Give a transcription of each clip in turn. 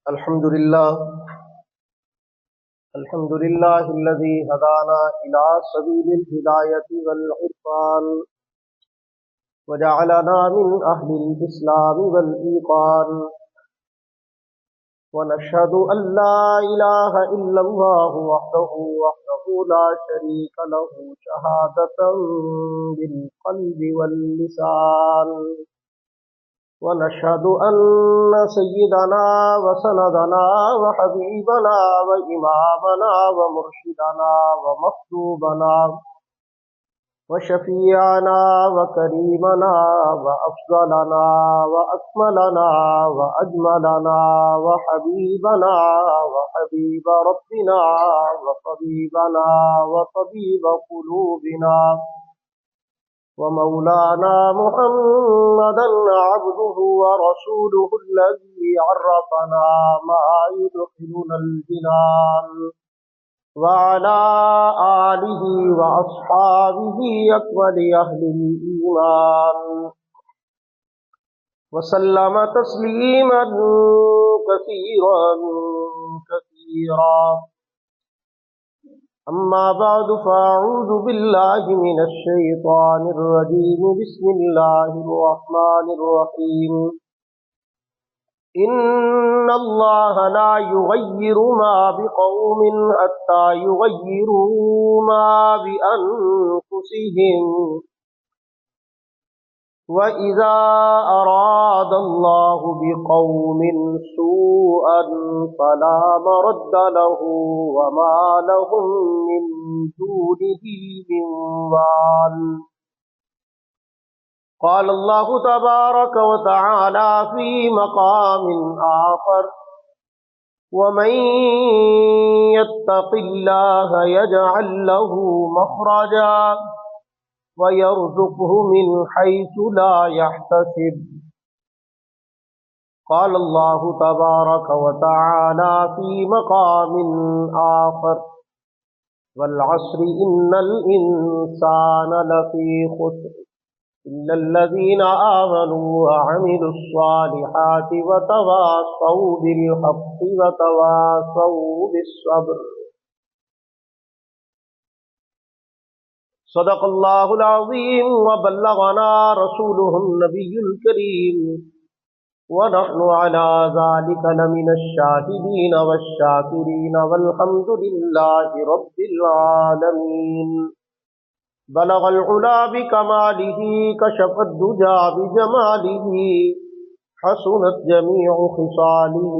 الحمد لله الذي هدانا إلى سبيل الهداية والعرفان وجعلنا من أهل الإسلام والإيقان ونشهد أن لا إله إلا الله وحده لا شريك له شهادة بالقلب واللسان ونشهد أن سيدنا وسندنا وحبيبنا وإمامنا ومرشدنا ومحبوبنا وشفيعنا وكريمنا وأفضلنا وأكملنا وأجملنا وحبيبنا وحبيب ربنا وطبيبنا وطبيب قلوبنا ومولانا محمدا عبده ورسوله الذي عرفنا ما يدخلنا الجنان وعلى آله وأصحابه أكمل أهل الإيمان وسلم تسليما كثيرا كثيرا. أما بعد فأعوذ بالله من الشيطان الرجيم. بسم الله الرحمن الرحيم. إن الله لا يغير ما بقوم حتى يغيروا ما بأنفسهم وَإِذَا أَرَادَ اللَّهُ بِقَوْمٍ سُوءًا فَلَا مَرَدَّ لَهُ وَمَا لَهُم مِّن دُونِهِ مِن وَالٍ. قال الله تبارك وتعالى في مقام آخر: وَمَن يَتَّقِ اللَّهَ يَجْعَل لَّهُ مَخْرَجًا وَيَرْزُقْهُ مِنْ حَيْثُ لَا يَحْتَسِبُ. قال الله تبارك وتعالى في مقام آخر: وَالْعَصْرِ إِنَّ الْإِنسَانَ لَفِي خُسْرٍ إِلَّا الَّذِينَ آمَنُوا وَعَمِلُوا الصَّالِحَاتِ وَتَوَاصَوْا بِالْحَقِّ وَتَوَاصَوْا بِالصَّبْرِ. صدق اللہ العظیم وبلغنا رسوله النبی الکریم ونحن على ذلك لمن الشاهدين والشاكرين والحمد لله رب العالمين. بلغ العلا بكماله كشف الدجى بجماله حسنت جميع خصاله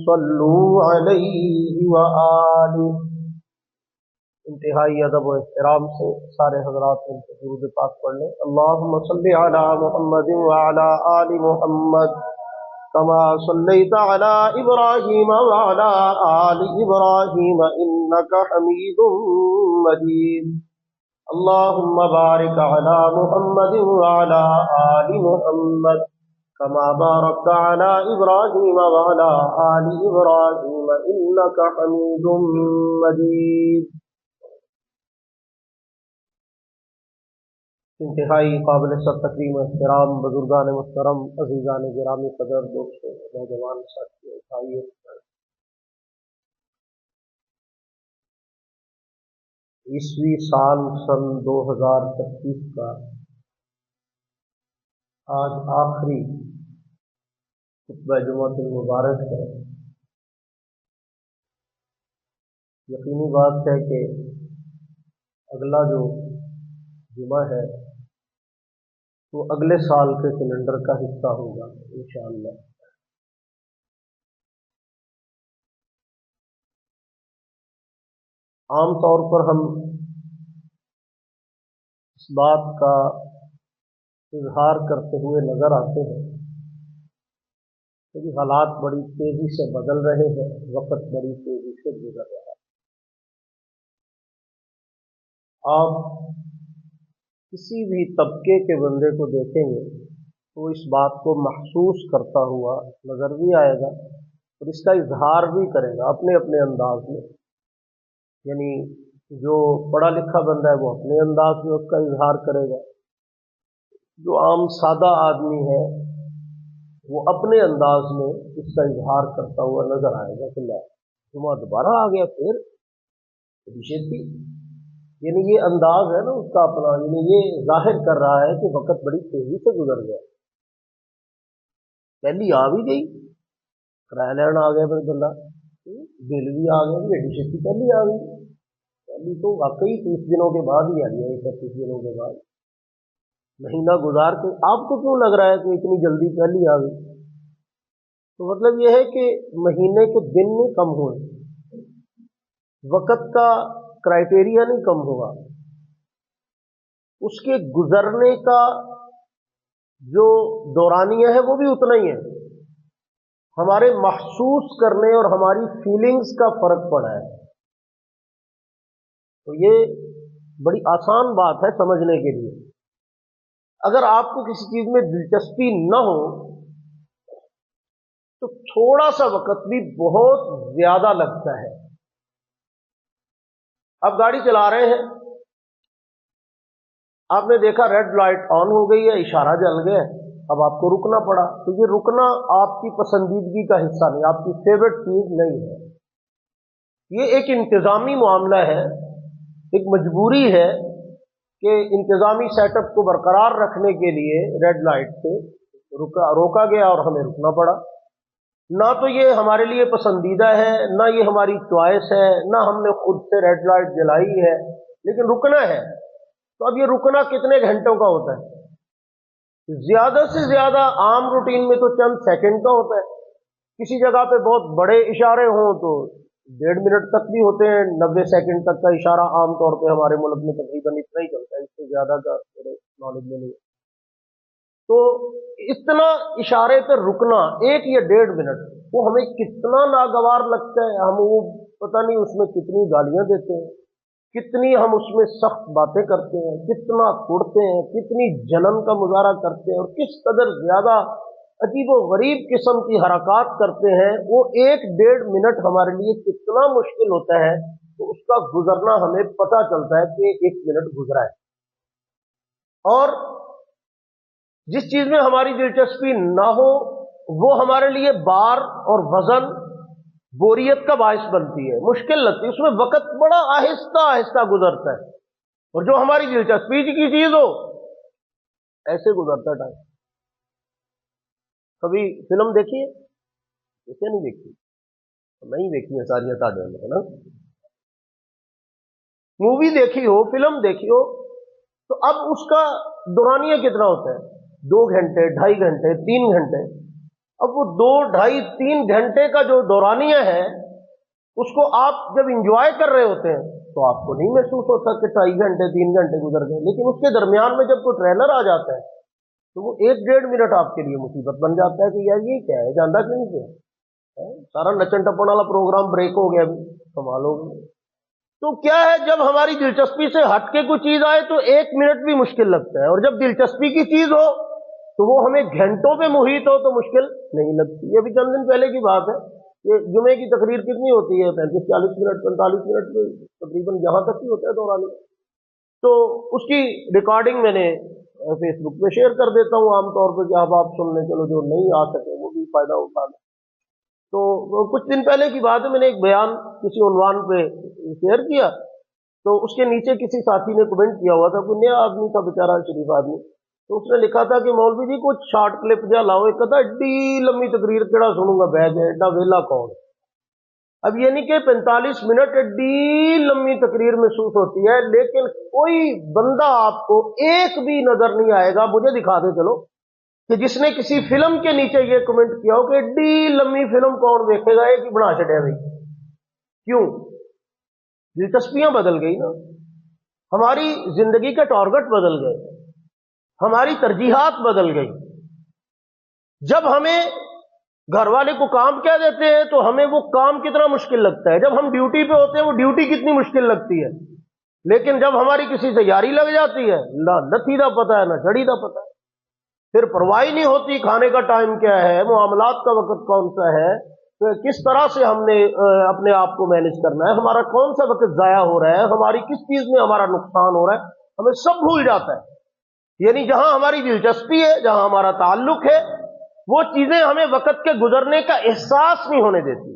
صلوا عليه وآله. انتہائی ادب و احترام سے سارے حضرات مل کے درود پاک پڑھ لیں. اللہم صلی علی محمد وعلی آل محمد کما صلیت علی ابراہیم وعلی آل ابراہیم انک حمید مجید. اللہم بارک علی محمد وعلی آل محمد کما بارکت علی ابراہیم وعلی آل ابراہیم انک حمید مجید. انتہائی قابل سب تکریم و احترام بزرگان محترم، عزیزان گرامی قدر، دوستوں، نوجوان ساتھیوں، بھائیوں، عیسوی سال سن 2025 کا آج آخری خطبہ جمعۃ المبارک ہے. یقینی بات ہے کہ اگلا جو جمعہ ہے وہ اگلے سال کے کیلنڈر کا حصہ ہوگا انشاءاللہ. عام طور پر ہم اس بات کا اظہار کرتے ہوئے نظر آتے ہیں کہ حالات بڑی تیزی سے بدل رہے ہیں، وقت بڑی تیزی سے گزر رہا ہے. آپ کسی بھی طبقے کے بندے کو دیکھیں گے تو اس بات کو محسوس کرتا ہوا نظر بھی آئے گا اور اس کا اظہار بھی کرے گا اپنے اپنے انداز میں. یعنی جو پڑھا لکھا بندہ ہے وہ اپنے انداز میں اس کا اظہار کرے گا، جو عام سادہ آدمی ہے وہ اپنے انداز میں اس کا اظہار کرتا ہوا نظر آئے گا کہ جمعہ دوبارہ آ گیا پھر شیخی، یعنی یہ انداز ہے نا اس کا اپنا، یعنی یہ ظاہر کر رہا ہے کہ وقت بڑی تیزی سے گزر گیا، پہلی آ بھی گئی، کرایہ لینا آ گیا، پھر بندہ بل بھی آ گیا، میری شیخی پہلی آ گئی، پہلی تو واقعی 30 دنوں کے بعد ہی آ گیا، 31 دنوں کے بعد مہینہ گزار کے آپ کو کیوں لگ رہا ہے کہ اتنی جلدی پہلی آ گئی؟ تو مطلب یہ ہے کہ مہینے کے دن نہیں کم ہوئے، وقت کا کرائٹیریا نہیں کم ہوا، اس کے گزرنے کا جو دورانیہ ہے وہ بھی اتنا ہی ہے، ہمارے محسوس کرنے اور ہماری فیلنگز کا فرق پڑا ہے۔ تو یہ بڑی آسان بات ہے سمجھنے کے لیے۔ اگر آپ کو کسی چیز میں دلچسپی نہ ہو تو تھوڑا سا وقت بھی بہت زیادہ لگتا ہے۔ آپ گاڑی چلا رہے ہیں، آپ نے دیکھا ریڈ لائٹ آن ہو گئی ہے، اشارہ جل گیا، اب آپ کو رکنا پڑا، تو یہ رکنا آپ کی پسندیدگی کا حصہ نہیں، آپ کی فیوریٹ چیز نہیں ہے، یہ ایک انتظامی معاملہ ہے، ایک مجبوری ہے کہ انتظامی سیٹ اپ کو برقرار رکھنے کے لیے ریڈ لائٹ سے روکا گیا اور ہمیں رکنا پڑا۔ نہ تو یہ ہمارے لیے پسندیدہ ہے، نہ یہ ہماری چوائس ہے، نہ ہم نے خود سے ریڈ لائٹ جلائی ہے، لیکن رکنا ہے۔ تو اب یہ رکنا کتنے گھنٹوں کا ہوتا ہے؟ زیادہ سے زیادہ عام روٹین میں تو چند سیکنڈ کا ہوتا ہے، کسی جگہ پہ بہت بڑے اشارے ہوں تو 1.5 منٹ تک بھی ہوتے ہیں، 90 سیکنڈ تک کا اشارہ عام طور پہ ہمارے ملک میں تقریباً اتنا ہی چلتا ہے، اس سے زیادہ کا میرے نالج میں نہیں ہے۔ تو اتنا اشارے پہ رکنا 1 یا 1.5 منٹ، وہ ہمیں کتنا ناگوار لگتا ہے، ہم وہ پتہ نہیں اس میں کتنی گالیاں دیتے ہیں، کتنی ہم اس میں سخت باتیں کرتے ہیں، کتنا کڑتے ہیں، کتنی جلن کا مظاہرہ کرتے ہیں، اور کس قدر زیادہ عجیب و غریب قسم کی حرکات کرتے ہیں، وہ 1-1.5 منٹ ہمارے لیے کتنا مشکل ہوتا ہے، تو اس کا گزرنا ہمیں پتہ چلتا ہے کہ 1 منٹ گزرا ہے۔ اور جس چیز میں ہماری دلچسپی نہ ہو وہ ہمارے لیے بار اور وزن، بوریت کا باعث بنتی ہے، مشکل لگتی ہے، اس میں وقت بڑا آہستہ آہستہ گزرتا ہے، اور جو ہماری دلچسپی کی چیز ہو ایسے گزرتا ہے ٹائم۔ کبھی فلم دیکھی ہے؟ اسے نہیں دیکھی، نہیں دیکھی ہے ساری ساڑھے ہے نا۔ مووی دیکھی ہو، فلم دیکھی ہو، تو اب اس کا دورانیہ کتنا ہوتا ہے؟ 2 گھنٹے، 2.5 گھنٹے، 3 گھنٹے۔ اب وہ 2, 2.5, 3 گھنٹے کا جو دورانیہ ہے اس کو آپ جب انجوائے کر رہے ہوتے ہیں تو آپ کو نہیں محسوس ہوتا کہ 2.5 گھنٹے 3 گھنٹے گزر گئے، لیکن اس کے درمیان میں جب کوئی ٹریلر آ جاتا ہے تو وہ 1-1.5 منٹ آپ کے لیے مصیبت بن جاتا ہے کہ یار یہ کیا ہے، جانتا کیوں نہیں کیا، سارا نچن ٹپن والا پروگرام بریک ہو گیا، ابھی کمال ہو گیا۔ تو کیا ہے، جب ہماری دلچسپی سے ہٹ کے کوئی چیز آئے تو 1 منٹ بھی مشکل لگتا ہے، اور جب دلچسپی کی چیز ہو تو وہ ہمیں گھنٹوں پہ محیط ہو تو مشکل نہیں لگتی۔ یہ بھی چند دن پہلے کی بات ہے، یہ جمعے کی تقریر کتنی ہوتی ہے؟ 35-40 منٹ، 45 منٹ تقریباً یہاں تک ہی ہوتا ہے دورانی۔ تو اس کی ریکارڈنگ میں نے فیس بک پہ شیئر کر دیتا ہوں عام طور پہ کہ اب آپ سن لیں، چلو جو نہیں آ سکے وہ بھی فائدہ اٹھا لیں۔ تو کچھ دن پہلے کی بات ہے، میں نے ایک بیان کسی عنوان پہ شیئر کیا، تو اس کے نیچے کسی ساتھی نے کمنٹ کیا ہوا تھا، کوئی نیا آدمی تھا بیچارہ، شریف آدمی، تو اس نے لکھا تھا کہ مولوی جی کچھ شارٹ کلپ جا لاؤ، ایک کہتا ایڈی لمبی تقریر کیڑا سنوں گا بہ جائے، ایڈا ویلا کون۔ اب یہ نہیں کہ 45 منٹ ایڈی لمبی تقریر محسوس ہوتی ہے، لیکن کوئی بندہ آپ کو ایک بھی نظر نہیں آئے گا، مجھے دکھا دے چلو، کہ جس نے کسی فلم کے نیچے یہ کمنٹ کیا ہو کہ ایڈی لمبی فلم کون دیکھے گا، ایک ہی بنا چڑیا بھائی۔ کیوں؟ دلچسپیاں بدل گئی نا، ہماری زندگی کا ٹارگٹ بدل گئے، ہماری ترجیحات بدل گئی۔ جب ہمیں گھر والے کو کام کہہ دیتے ہیں تو ہمیں وہ کام کتنا مشکل لگتا ہے، جب ہم ڈیوٹی پہ ہوتے ہیں وہ ڈیوٹی کتنی مشکل لگتی ہے، لیکن جب ہماری کسی سے یاری لگ جاتی ہے، نہ لتھی دا پتہ ہے نہ چڑی دا پتہ ہے، پھر پرواہ نہیں ہوتی کھانے کا ٹائم کیا ہے، معاملات کا وقت کون سا ہے، کس طرح سے ہم نے اپنے آپ کو مینج کرنا ہے، ہمارا کون سا وقت ضائع ہو رہا ہے، ہماری کس چیز میں ہمارا نقصان ہو رہا ہے، ہمیں سب بھول جاتا ہے۔ یعنی جہاں ہماری دلچسپی ہے، جہاں ہمارا تعلق ہے، وہ چیزیں ہمیں وقت کے گزرنے کا احساس نہیں ہونے دیتی،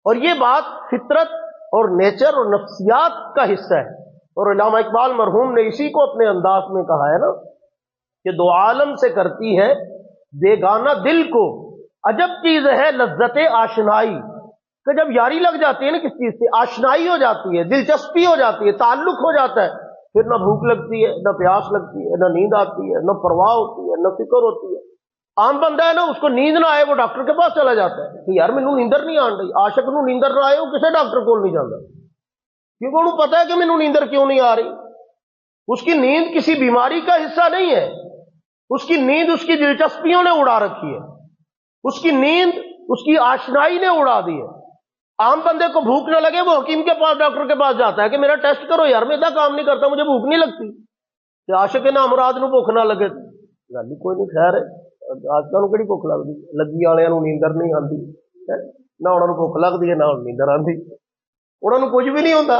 اور یہ بات فطرت اور نیچر اور نفسیات کا حصہ ہے۔ اور علامہ اقبال مرحوم نے اسی کو اپنے انداز میں کہا ہے نا کہ دو عالم سے کرتی ہے بیگانہ دل کو، عجب چیز ہے لذت آشنائی، کہ جب یاری لگ جاتی ہے نا کس چیز سے، آشنائی ہو جاتی ہے، دلچسپی ہو جاتی ہے، تعلق ہو جاتا ہے، پھر نہ بھوک لگتی ہے، نہ پیاس لگتی ہے، نہ نیند آتی ہے، نہ پرواہ ہوتی ہے، نہ فکر ہوتی ہے۔ عام بندہ ہے نا، اس کو نیند نہ آئے وہ ڈاکٹر کے پاس چلا جاتا ہے کہ یار مینوں نیندر نہیں آن رہی، عاشق نو نیندر نہ آئے وہ کسے ڈاکٹر کول نہیں جاتا، کیونکہ انہوں پتا ہے کہ مینوں نیندر کیوں نہیں آ رہی۔ اس کی نیند کسی بیماری کا حصہ نہیں ہے، اس کی نیند اس کی دلچسپیوں نے اڑا رکھی ہے، اس کی نیند اس کی آشنائی نے اڑا دی ہے۔ عام بندے کو بھوک نہ لگے وہ حکیم کے پاس ڈاکٹر کے پاس جاتا ہے کہ میرا ٹیسٹ کرو یار، میدا کام نہیں کرتا، مجھے بھوک نہیں لگتی۔ کہ عاشق نامراد نو بھوک نہ لگے گل ہی کوئی نہیں، خیر ہے، آج کل کہڑی بھوک لگتی، لگی والے نیندر نہیں آتی، نہ انہوں نے بھوک لگتی ہے نہ نیندر آتی، انہوں نے کچھ بھی نہیں ہوتا۔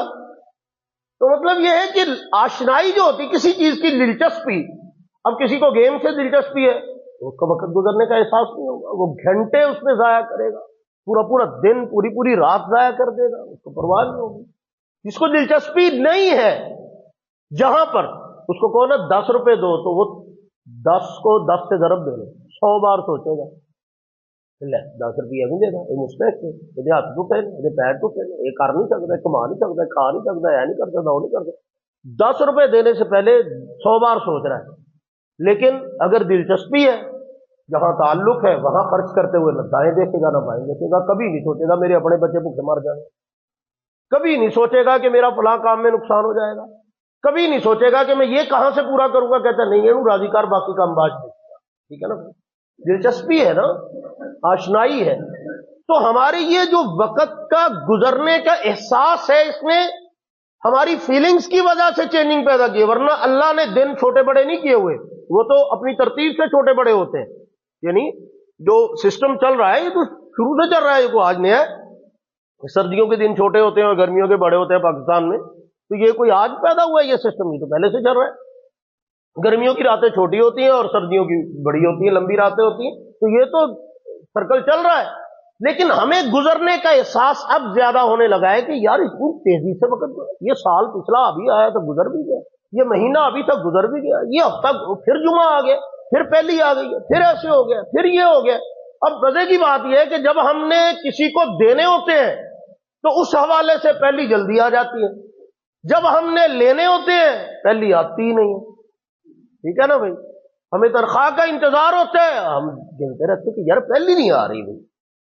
تو مطلب یہ ہے کہ آشنائی جو ہوتی کسی چیز کی دلچسپی، اب کسی کو گیم سے دلچسپی ہے تو اس کا وقت گزرنے کا احساس نہیں ہوگا، وہ گھنٹے اس میں ضائع کرے گا، پورا پورا دن پوری پوری رات ضائع کر دے گا، اس کو پرواہ نہیں ہوگی۔ جس کو دلچسپی نہیں ہے جہاں پر اس کو کہو نا 10 روپے دو تو وہ 10 کو 10 سے ضرب دے گا، 100 بار سوچے گا، لے 10 روپیہ نہیں دے گا، یہ مستحق ہے، یہ ہاتھ ٹوٹے یہ پیر ٹوٹے، یہ کر نہیں سکتا، کما نہیں سکتا، کھا نہیں سکتا، یہ نہیں کر سکتا، وہ نہیں کر سکتا۔ 10 روپے دینے سے پہلے 100 بار سوچ رہا ہے۔ لیکن اگر دلچسپی ہے، جہاں تعلق ہے، وہاں خرچ کرتے ہوئے نہ دائیں دیکھے گا نہ بائیں دیکھے گا، کبھی نہیں سوچے گا میرے اپنے بچے بھوکے مر جائیں، کبھی نہیں سوچے گا کہ میرا فلاں کام میں نقصان ہو جائے گا، کبھی نہیں سوچے گا کہ میں یہ کہاں سے پورا کروں گا، کہتا نہیں ہے راضی کر باقی کام باز دیکھے گا، ٹھیک ہے نا۔ دلچسپی ہے نا، آشنائی ہے۔ تو ہماری یہ جو وقت کا گزرنے کا احساس ہے، اس میں ہماری فیلنگز کی وجہ سے چینجنگ پیدا کی ہے، ورنہ اللہ نے دن چھوٹے بڑے نہیں کیے ہوئے، وہ تو اپنی ترتیب سے چھوٹے بڑے ہوتے ہیں۔ یعنی جو سسٹم چل رہا ہے یہ تو شروع سے چل رہا ہے، یہ کوئی آج نیا ہے۔ سردیوں کے دن چھوٹے ہوتے ہیں اور گرمیوں کے بڑے ہوتے ہیں پاکستان میں، تو یہ کوئی آج پیدا ہوا ہے یہ سسٹم، یہ تو پہلے سے چل رہا ہے۔ گرمیوں کی راتیں چھوٹی ہوتی ہیں اور سردیوں کی بڑی ہوتی ہیں، لمبی راتیں ہوتی ہیں، تو یہ تو سرکل چل رہا ہے۔ لیکن ہمیں گزرنے کا احساس اب زیادہ ہونے لگا ہے کہ یار اتنی تیزی سے وقت، یہ سال پچھلا ابھی آیا تو گزر بھی گیا، یہ مہینہ ابھی تک گزر بھی گیا، یہ ہفتہ پھر جمعہ آ گیا، پھر پہلی آ گئی ہے، پھر ایسے ہو گیا، پھر یہ ہو گیا۔ اب مزے کی بات یہ ہے کہ جب ہم نے کسی کو دینے ہوتے ہیں تو اس حوالے سے پہلی جلدی آ جاتی ہے، جب ہم نے لینے ہوتے ہیں پہلی آتی ہی نہیں ہے، ٹھیک ہے نا بھائی۔ ہمیں تنخواہ کا انتظار ہوتا ہے، ہم گنتے رہتے کہ یار پہلی نہیں آ رہی بھائی،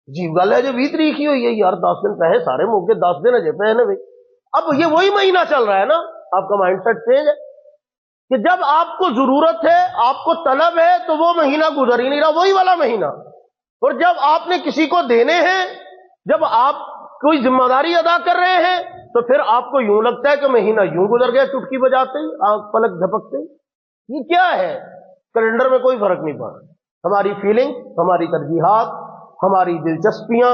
عجیب گل ہے جو 20 تاریخ ہی ہوئی ہے یار، 10 دن پہلے سارے موقع 10 دن اجے پہ نا بھائی۔ اب یہ وہی مہینہ چل رہا ہے نا، آپ کا مائنڈ سیٹ چینج ہے کہ جب آپ کو ضرورت ہے، آپ کو طلب ہے، تو وہ مہینہ گزر ہی نہیں رہا، وہی والا مہینہ۔ اور جب آپ نے کسی کو دینے ہیں، جب آپ کوئی ذمہ داری ادا کر رہے ہیں، تو پھر آپ کو یوں لگتا ہے کہ مہینہ یوں گزر گیا چٹکی بجاتے ہی، آنکھ پلک جھپکتے ہی۔ یہ کیا ہے؟ کیلنڈر میں کوئی فرق نہیں پڑا، ہماری فیلنگ، ہماری ترجیحات، ہماری دلچسپیاں،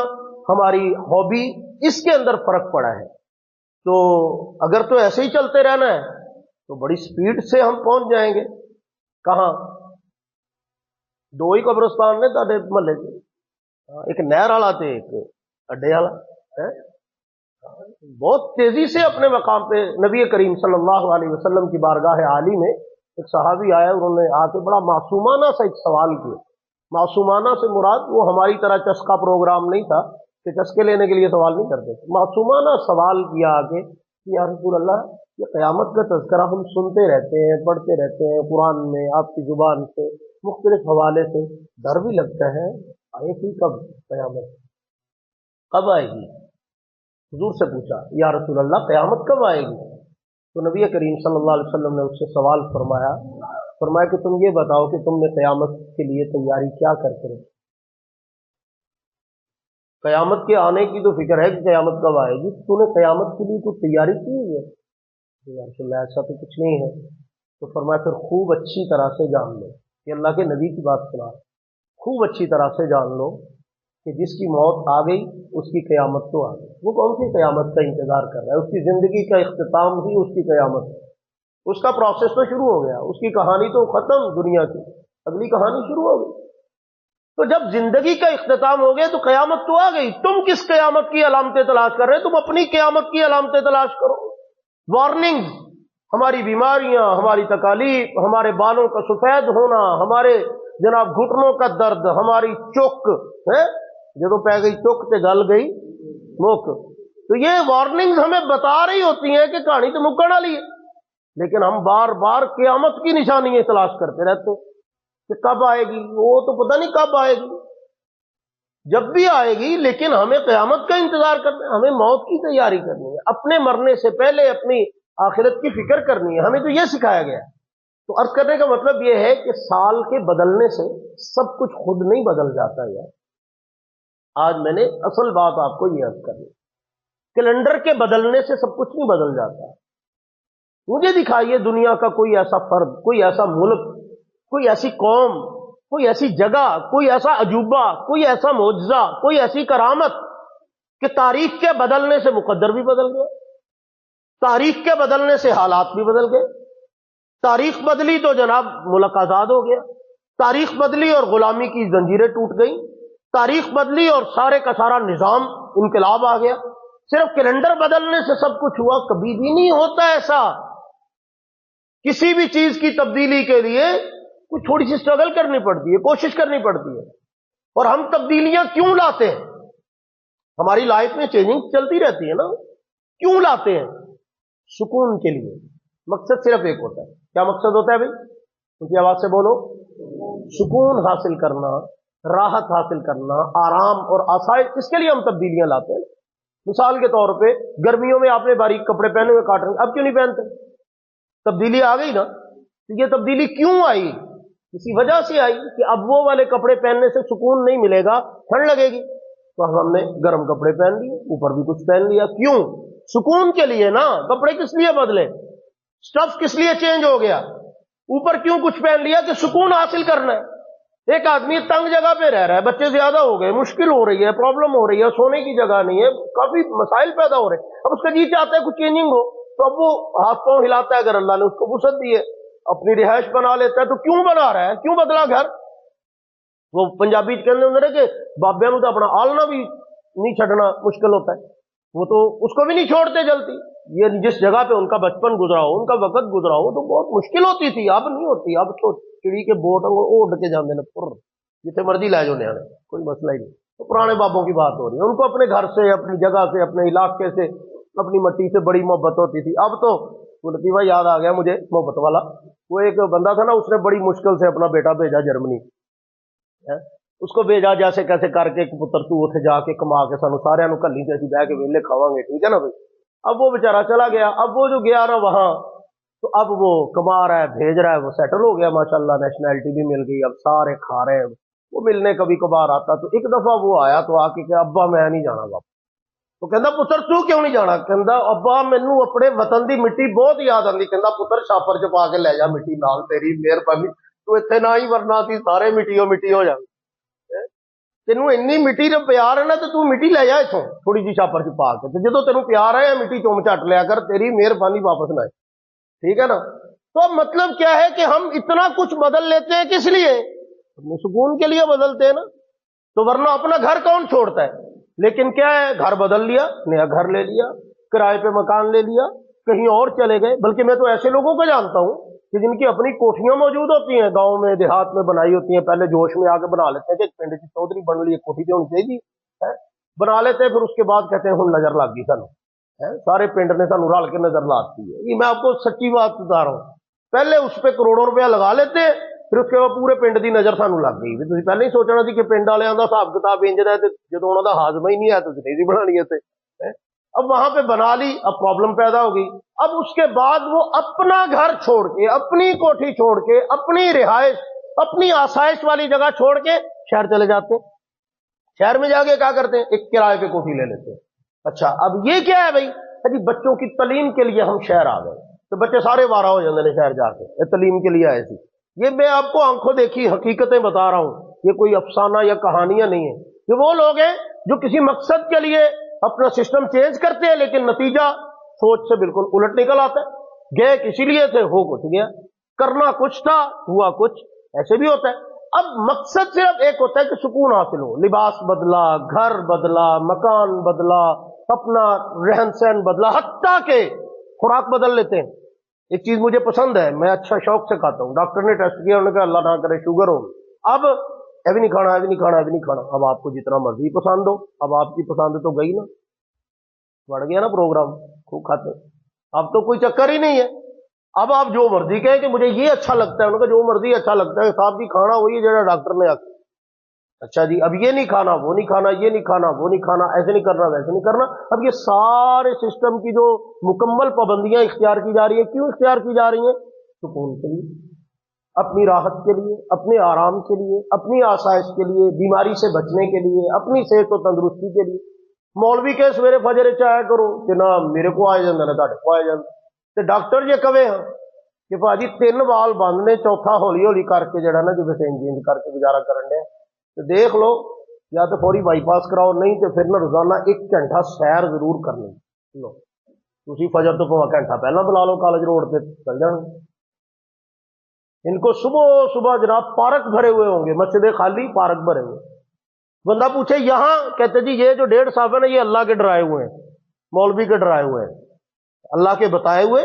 ہماری ہابی، اس کے اندر فرق پڑا ہے۔ تو اگر تو ایسے ہی چلتے رہنا ہے تو بڑی سپیڈ سے ہم پہنچ جائیں گے کہاں؟ 2 ہی قبرستان نے تھے محلے سے، ایک نہر والا تے ایک اڈے والا، بہت تیزی سے اپنے مقام پہ نبی کریم صلی اللہ علیہ وسلم کی بارگاہ عالی میں ایک صحابی آیا، انہوں نے آ کے بڑا معصومانہ سا ایک سوال کیا۔ معصومانہ سے مراد وہ ہماری طرح چسکا پروگرام نہیں تھا کہ چسکے لینے کے لیے سوال نہیں کرتے، معصومانہ سوال کیا آگے کہ یا رسول اللہ، یہ قیامت کا تذکرہ ہم سنتے رہتے ہیں، پڑھتے رہتے ہیں قرآن میں، آپ کی زبان سے مختلف حوالے سے، ڈر بھی لگتا ہے، آئے گی کب قیامت، کب آئے گی؟ حضور سے پوچھا یا رسول اللہ قیامت کب آئے گی؟ تو نبی کریم صلی اللہ علیہ وسلم نے اس سے سوال فرمایا کہ تم یہ بتاؤ کہ تم نے قیامت کے لیے تیاری کیا کرتے رہے؟ قیامت کے آنے کی تو فکر ہے کہ قیامت کب آئے گی، تو نے قیامت کے لیے کوئی تیاری کی ہے؟ یا رسول اللہ ایسا تو کچھ نہیں ہے۔ تو فرمایا پھر خوب اچھی طرح سے جان لو، کہ اللہ کے نبی کی بات سنا، خوب اچھی طرح سے جان لو کہ جس کی موت آ گئی اس کی قیامت تو آ گئی، وہ کون سی قیامت کا انتظار کر رہا ہے؟ اس کی زندگی کا اختتام ہی اس کی قیامت ہے، اس کا پروسیس تو شروع ہو گیا، اس کی کہانی تو ختم، دنیا کی اگلی کہانی شروع ہو گئی۔ تو جب زندگی کا اختتام ہو گیا تو قیامت تو آ گئی. تم کس قیامت کی علامتیں تلاش کر رہے ہیں؟ تم اپنی قیامت کی علامتیں تلاش کرو. وارننگ، ہماری بیماریاں، ہماری تکالیف، ہمارے بالوں کا سفید ہونا، ہمارے جناب گھٹنوں کا درد، ہماری چوک ہے جدو پہ گئی چوک تے گل گئی موک. تو یہ وارننگز ہمیں بتا رہی ہوتی ہیں کہ کہانی تو مکن والی ہے، لیکن ہم بار بار قیامت کی نشانیاں تلاش کرتے رہتے ہیں کہ کب آئے گی. وہ تو پتہ نہیں کب آئے گی، جب بھی آئے گی، لیکن ہمیں قیامت کا انتظار کرنا ہے، ہمیں موت کی تیاری کرنی ہے، اپنے مرنے سے پہلے اپنی آخرت کی فکر کرنی ہے. ہمیں تو یہ سکھایا گیا ہے. تو عرض کرنے کا مطلب یہ ہے کہ سال کے بدلنے سے سب کچھ خود نہیں بدل جاتا ہے. آج میں نے اصل بات آپ کو یہ عرض کرنی، کیلنڈر کے بدلنے سے سب کچھ نہیں بدل جاتا. مجھے دکھائیے دنیا کا کوئی ایسا فرد، کوئی ایسا ملک، کوئی ایسی قوم، کوئی ایسی جگہ، کوئی ایسا عجوبہ، کوئی ایسا معجزہ، کوئی ایسی کرامت کہ تاریخ کے بدلنے سے مقدر بھی بدل گیا، تاریخ کے بدلنے سے حالات بھی بدل گئے. تاریخ بدلی تو جناب ملک آزاد ہو گیا، تاریخ بدلی اور غلامی کی زنجیریں ٹوٹ گئیں، تاریخ بدلی اور سارے کا سارا نظام انقلاب آ گیا. صرف کیلنڈر بدلنے سے سب کچھ ہوا؟ کبھی بھی نہیں ہوتا ایسا. کسی بھی چیز کی تبدیلی کے لیے کچھ تھوڑی سی اسٹرگل کرنی پڑتی ہے، کوشش کرنی پڑتی ہے. اور ہم تبدیلیاں کیوں لاتے ہیں؟ ہماری لائف میں چینجنگ چلتی رہتی ہے نا. کیوں لاتے ہیں؟ سکون کے لیے. مقصد صرف ایک ہوتا ہے. کیا مقصد ہوتا ہے بھائی؟ ان کی آواز سے بولو. سکون حاصل کرنا، راحت حاصل کرنا، آرام اور آسائش، اس کے لیے ہم تبدیلیاں لاتے ہیں. مثال کے طور پہ گرمیوں میں آپ نے باریک کپڑے پہنے ہوئے کاٹن، اب کیوں نہیں پہنتے؟ تبدیلی آ گئی نا. یہ تبدیلی کیوں آئی؟ کسی وجہ سے آئی کہ اب وہ والے کپڑے پہننے سے سکون نہیں ملے گا، ٹھنڈ لگے گی، تو ہم نے گرم کپڑے پہن لیے، اوپر بھی کچھ پہن لیا. کیوں؟ سکون کے لیے نا. کپڑے کس لیے بدلے؟ سٹف کس لیے چینج ہو گیا؟ اوپر کیوں کچھ پہن لیا؟ کہ سکون حاصل کرنا ہے. ایک آدمی تنگ جگہ پہ رہ رہا ہے، بچے زیادہ ہو گئے، مشکل ہو رہی ہے، پرابلم ہو رہی ہے، سونے کی جگہ نہیں ہے، کافی مسائل پیدا ہو رہے ہیں. اب اس کا جی چاہتا ہے کچھ چینجنگ ہو، تو اب وہ ہاتھ پاؤں ہلاتا ہے. اگر اللہ نے اس کو وسعت دی ہے، اپنی رہائش بنا لیتا ہے، تو کیوں بنا رہا ہے؟ کیوں بدلا گھر؟ وہ پنجابی کہنے ہوں کہ بابے نو تو اپنا آلنا بھی نہیں چھڈنا مشکل ہوتا ہے، وہ تو اس کو بھی نہیں چھوڑتے جلدی. یہ جس جگہ پہ ان کا بچپن گزرا ہو، ان کا وقت گزرا ہو، تو بہت مشکل ہوتی تھی. اب نہیں ہوتی. اب تو چڑی کے بوٹ اڑ کے جانے نا پور، جتنے مرضی لے جو نیا، کوئی مسئلہ ہی نہیں. تو پرانے بابوں کی بات ہو رہی ہے. ان کو اپنے گھر سے، اپنی جگہ سے، اپنے علاقے سے، اپنی مٹی سے بڑی محبت ہوتی تھی. اب تو لطیفہ یاد آ گیا مجھے محبت والا. وہ ایک بندہ تھا نا، اس نے بڑی مشکل سے اپنا بیٹا بھیجا جرمنی. اس کو بھیجا جیسے کیسے کر کے، پتر تو اتنے جا کے کما کے سانو سارے کلی سے بہ کے ویلے کھاواں گے، ٹھیک ہے نا بھائی. اب وہ بیچارہ چلا گیا. اب وہ جو گیا نا وہاں، تو اب وہ کما رہا ہے، بھیج رہا ہے، وہ سیٹل ہو گیا ماشاءاللہ، نیشنلٹی بھی مل گئی، اب سارے کھا رہے ہیں. وہ ملنے کبھی کبھار آتا. تو ایک دفعہ وہ آیا تو آ کے کہ ابا میں نہیں جانا واپس. تو کہندا پتر تو کیوں نہیں جانا؟ کہندا ابا مینوں اپنے وطن دی مٹی بہت یاد آندی. کہندا پتر شاپر چ پا کے لے جا مٹی نال، تیری مہربانی، تو اتنے نہ ہی ورنا سی سارے مٹیوں مٹی ہو جائے. تینوں انی مٹی کا پیار ہے نا، تو تو مٹی لے جا اتوں تھوڑی جی شاپر چ پا کے. جدو تینوں پیار ہے مٹی چوم چٹ لیا کر، تیری مہربانی واپس نہ آئے. ٹھیک ہے نا. تو اب مطلب کیا ہے کہ ہم اتنا کچھ بدل لیتے ہیں کس لیے؟ اپنے سکون کے لیے بدلتے ہیں نا. تو ورنہ اپنا گھر کون چھوڑتا ہے؟ لیکن کیا ہے، گھر بدل لیا، نیا گھر لے لیا، کرائے پہ مکان لے لیا، کہیں اور چلے گئے. بلکہ میں تو ایسے لوگوں کو جانتا ہوں کہ جن کی اپنی کوٹھیاں موجود ہوتی ہیں، گاؤں میں دیہات میں بنائی ہوتی ہیں. پہلے جوش میں آ کے بنا لیتے ہیں کہ پنڈ کی چودھری بن لی، کوٹھی تو ہونی چاہیے، بنا لیتے ہیں. پھر اس کے بعد کہتے ہیں ہن نظر لگ گئی سانو، سارے پنڈ نے سانو رل کے نظر لاتی ہے. یہ میں آپ کو سچی بات بتا رہا ہوں. پہلے اس پہ کروڑوں روپیہ لگا لیتے، پھر اس کے بعد پورے پنڈ کی نظر سانو لگ گئی. بھی تسی پہلے ہی سوچنا سی کہ پنڈ والوں کا حساب کتاب انج ہے، جدو انہوں کا ہاضمہ ہی نہیں ہے تو نہیں بنانی ہے. اب وہاں پہ بنا لی، اب پرابلم پیدا ہو گئی. اب اس کے بعد وہ اپنا گھر چھوڑ کے، اپنی کوٹھی چھوڑ کے، اپنی رہائش، اپنی آسائش والی جگہ چھوڑ کے شہر چلے جاتے ہیں. شہر میں جا کے کیا کرتے ہیں؟ ایک کرائے پہ کوٹھی لے لیتے ہیں. اچھا اب یہ کیا ہے بھائی؟ بچوں کی تعلیم کے لیے ہم شہر آ گئے، تو بچے سارے وارہ ہو جاتے ہیں شہر جا کے، تعلیم کے لیے آئے تھے. یہ میں آپ کو آنکھوں دیکھی حقیقتیں بتا رہا ہوں، یہ کوئی افسانہ یا کہانیاں نہیں ہیں. یہ وہ لوگ ہیں جو کسی مقصد کے لیے اپنا سسٹم چینج کرتے ہیں، لیکن نتیجہ سوچ سے بالکل الٹ نکل آتا ہے. گئے کسی لیے تھے، ہو کچھ گیا، کرنا کچھ تھا، ہوا کچھ. ایسے بھی ہوتا ہے. اب مقصد صرف ایک ہوتا ہے کہ سکون حاصل ہو، لباس بدلا، گھر بدلا، مکان بدلا، اپنا رہن سہن بدلا، حتیٰ کہ خوراک بدل لیتے ہیں۔ ایک چیز مجھے پسند ہے، میں اچھا شوق سے کھاتا ہوں، ڈاکٹر نے ٹیسٹ کیا، انہوں نے کہا اللہ نہ کرے شوگر ہو، اب یہ بھی نہیں کھانا، یہ بھی نہیں کھانا، یہ بھی نہیں کھانا۔ اب آپ کو جتنا مرضی پسند ہو، اب آپ کی پسند تو گئی نا، بڑھ گیا نا پروگرام، خوب کھاتے۔ اب تو کوئی چکر ہی نہیں ہے، اب آپ جو مرضی کہیں کہ مجھے یہ اچھا لگتا ہے، انہوں نے کہا جو مرضی اچھا لگتا ہے صاحب جی، کھانا وہی ہے جو ڈاکٹر نے آخر، اچھا جی اب یہ نہیں کھانا، وہ نہیں کھانا، یہ نہیں کھانا، وہ نہیں کھانا، ایسے نہیں کرنا، ویسے نہیں کرنا۔ اب یہ سارے سسٹم کی جو مکمل پابندیاں اختیار کی جا رہی ہیں، کیوں اختیار کی جا رہی ہیں؟ سکون کے لیے، اپنی راحت کے لیے، اپنے آرام کے لیے، اپنی آسائش کے لیے، بیماری سے بچنے کے لیے، اپنی صحت و تندرستی کے لیے۔ مولوی کے سویرے فجر چایا کرو کہ نہ میرے کو آئے جانا نہ تھوڑے کو آئے جانا، تے ڈاکٹر یہ کہے ہاں کہ بھاجی 3 وال بند نے، چوتھا ہولی ہولی کر کے جڑا نا جو چینج کر کے گزارا کرن دے تو دیکھ لو، یا تو فوری بائی پاس کراؤ، نہیں تو پھر نہ روزانہ 1 گھنٹہ سیر ضرور کرنی لو۔ تسی فجر تو 1 گھنٹہ پہلا بلا لو، کالج روڈ پہ چل جان۔ ان کو صبح صبح جناب پارک بھرے ہوئے ہوں گے، مسجدیں خالی، پارک بھرے ہوئے۔ بندہ پوچھے یہاں، کہتے جی یہ جو 1.5 صاحب ہے نا، یہ اللہ کے ڈرائے ہوئے ہیں، مولوی کے ڈرائے ہوئے ہیں، اللہ کے بتائے ہوئے،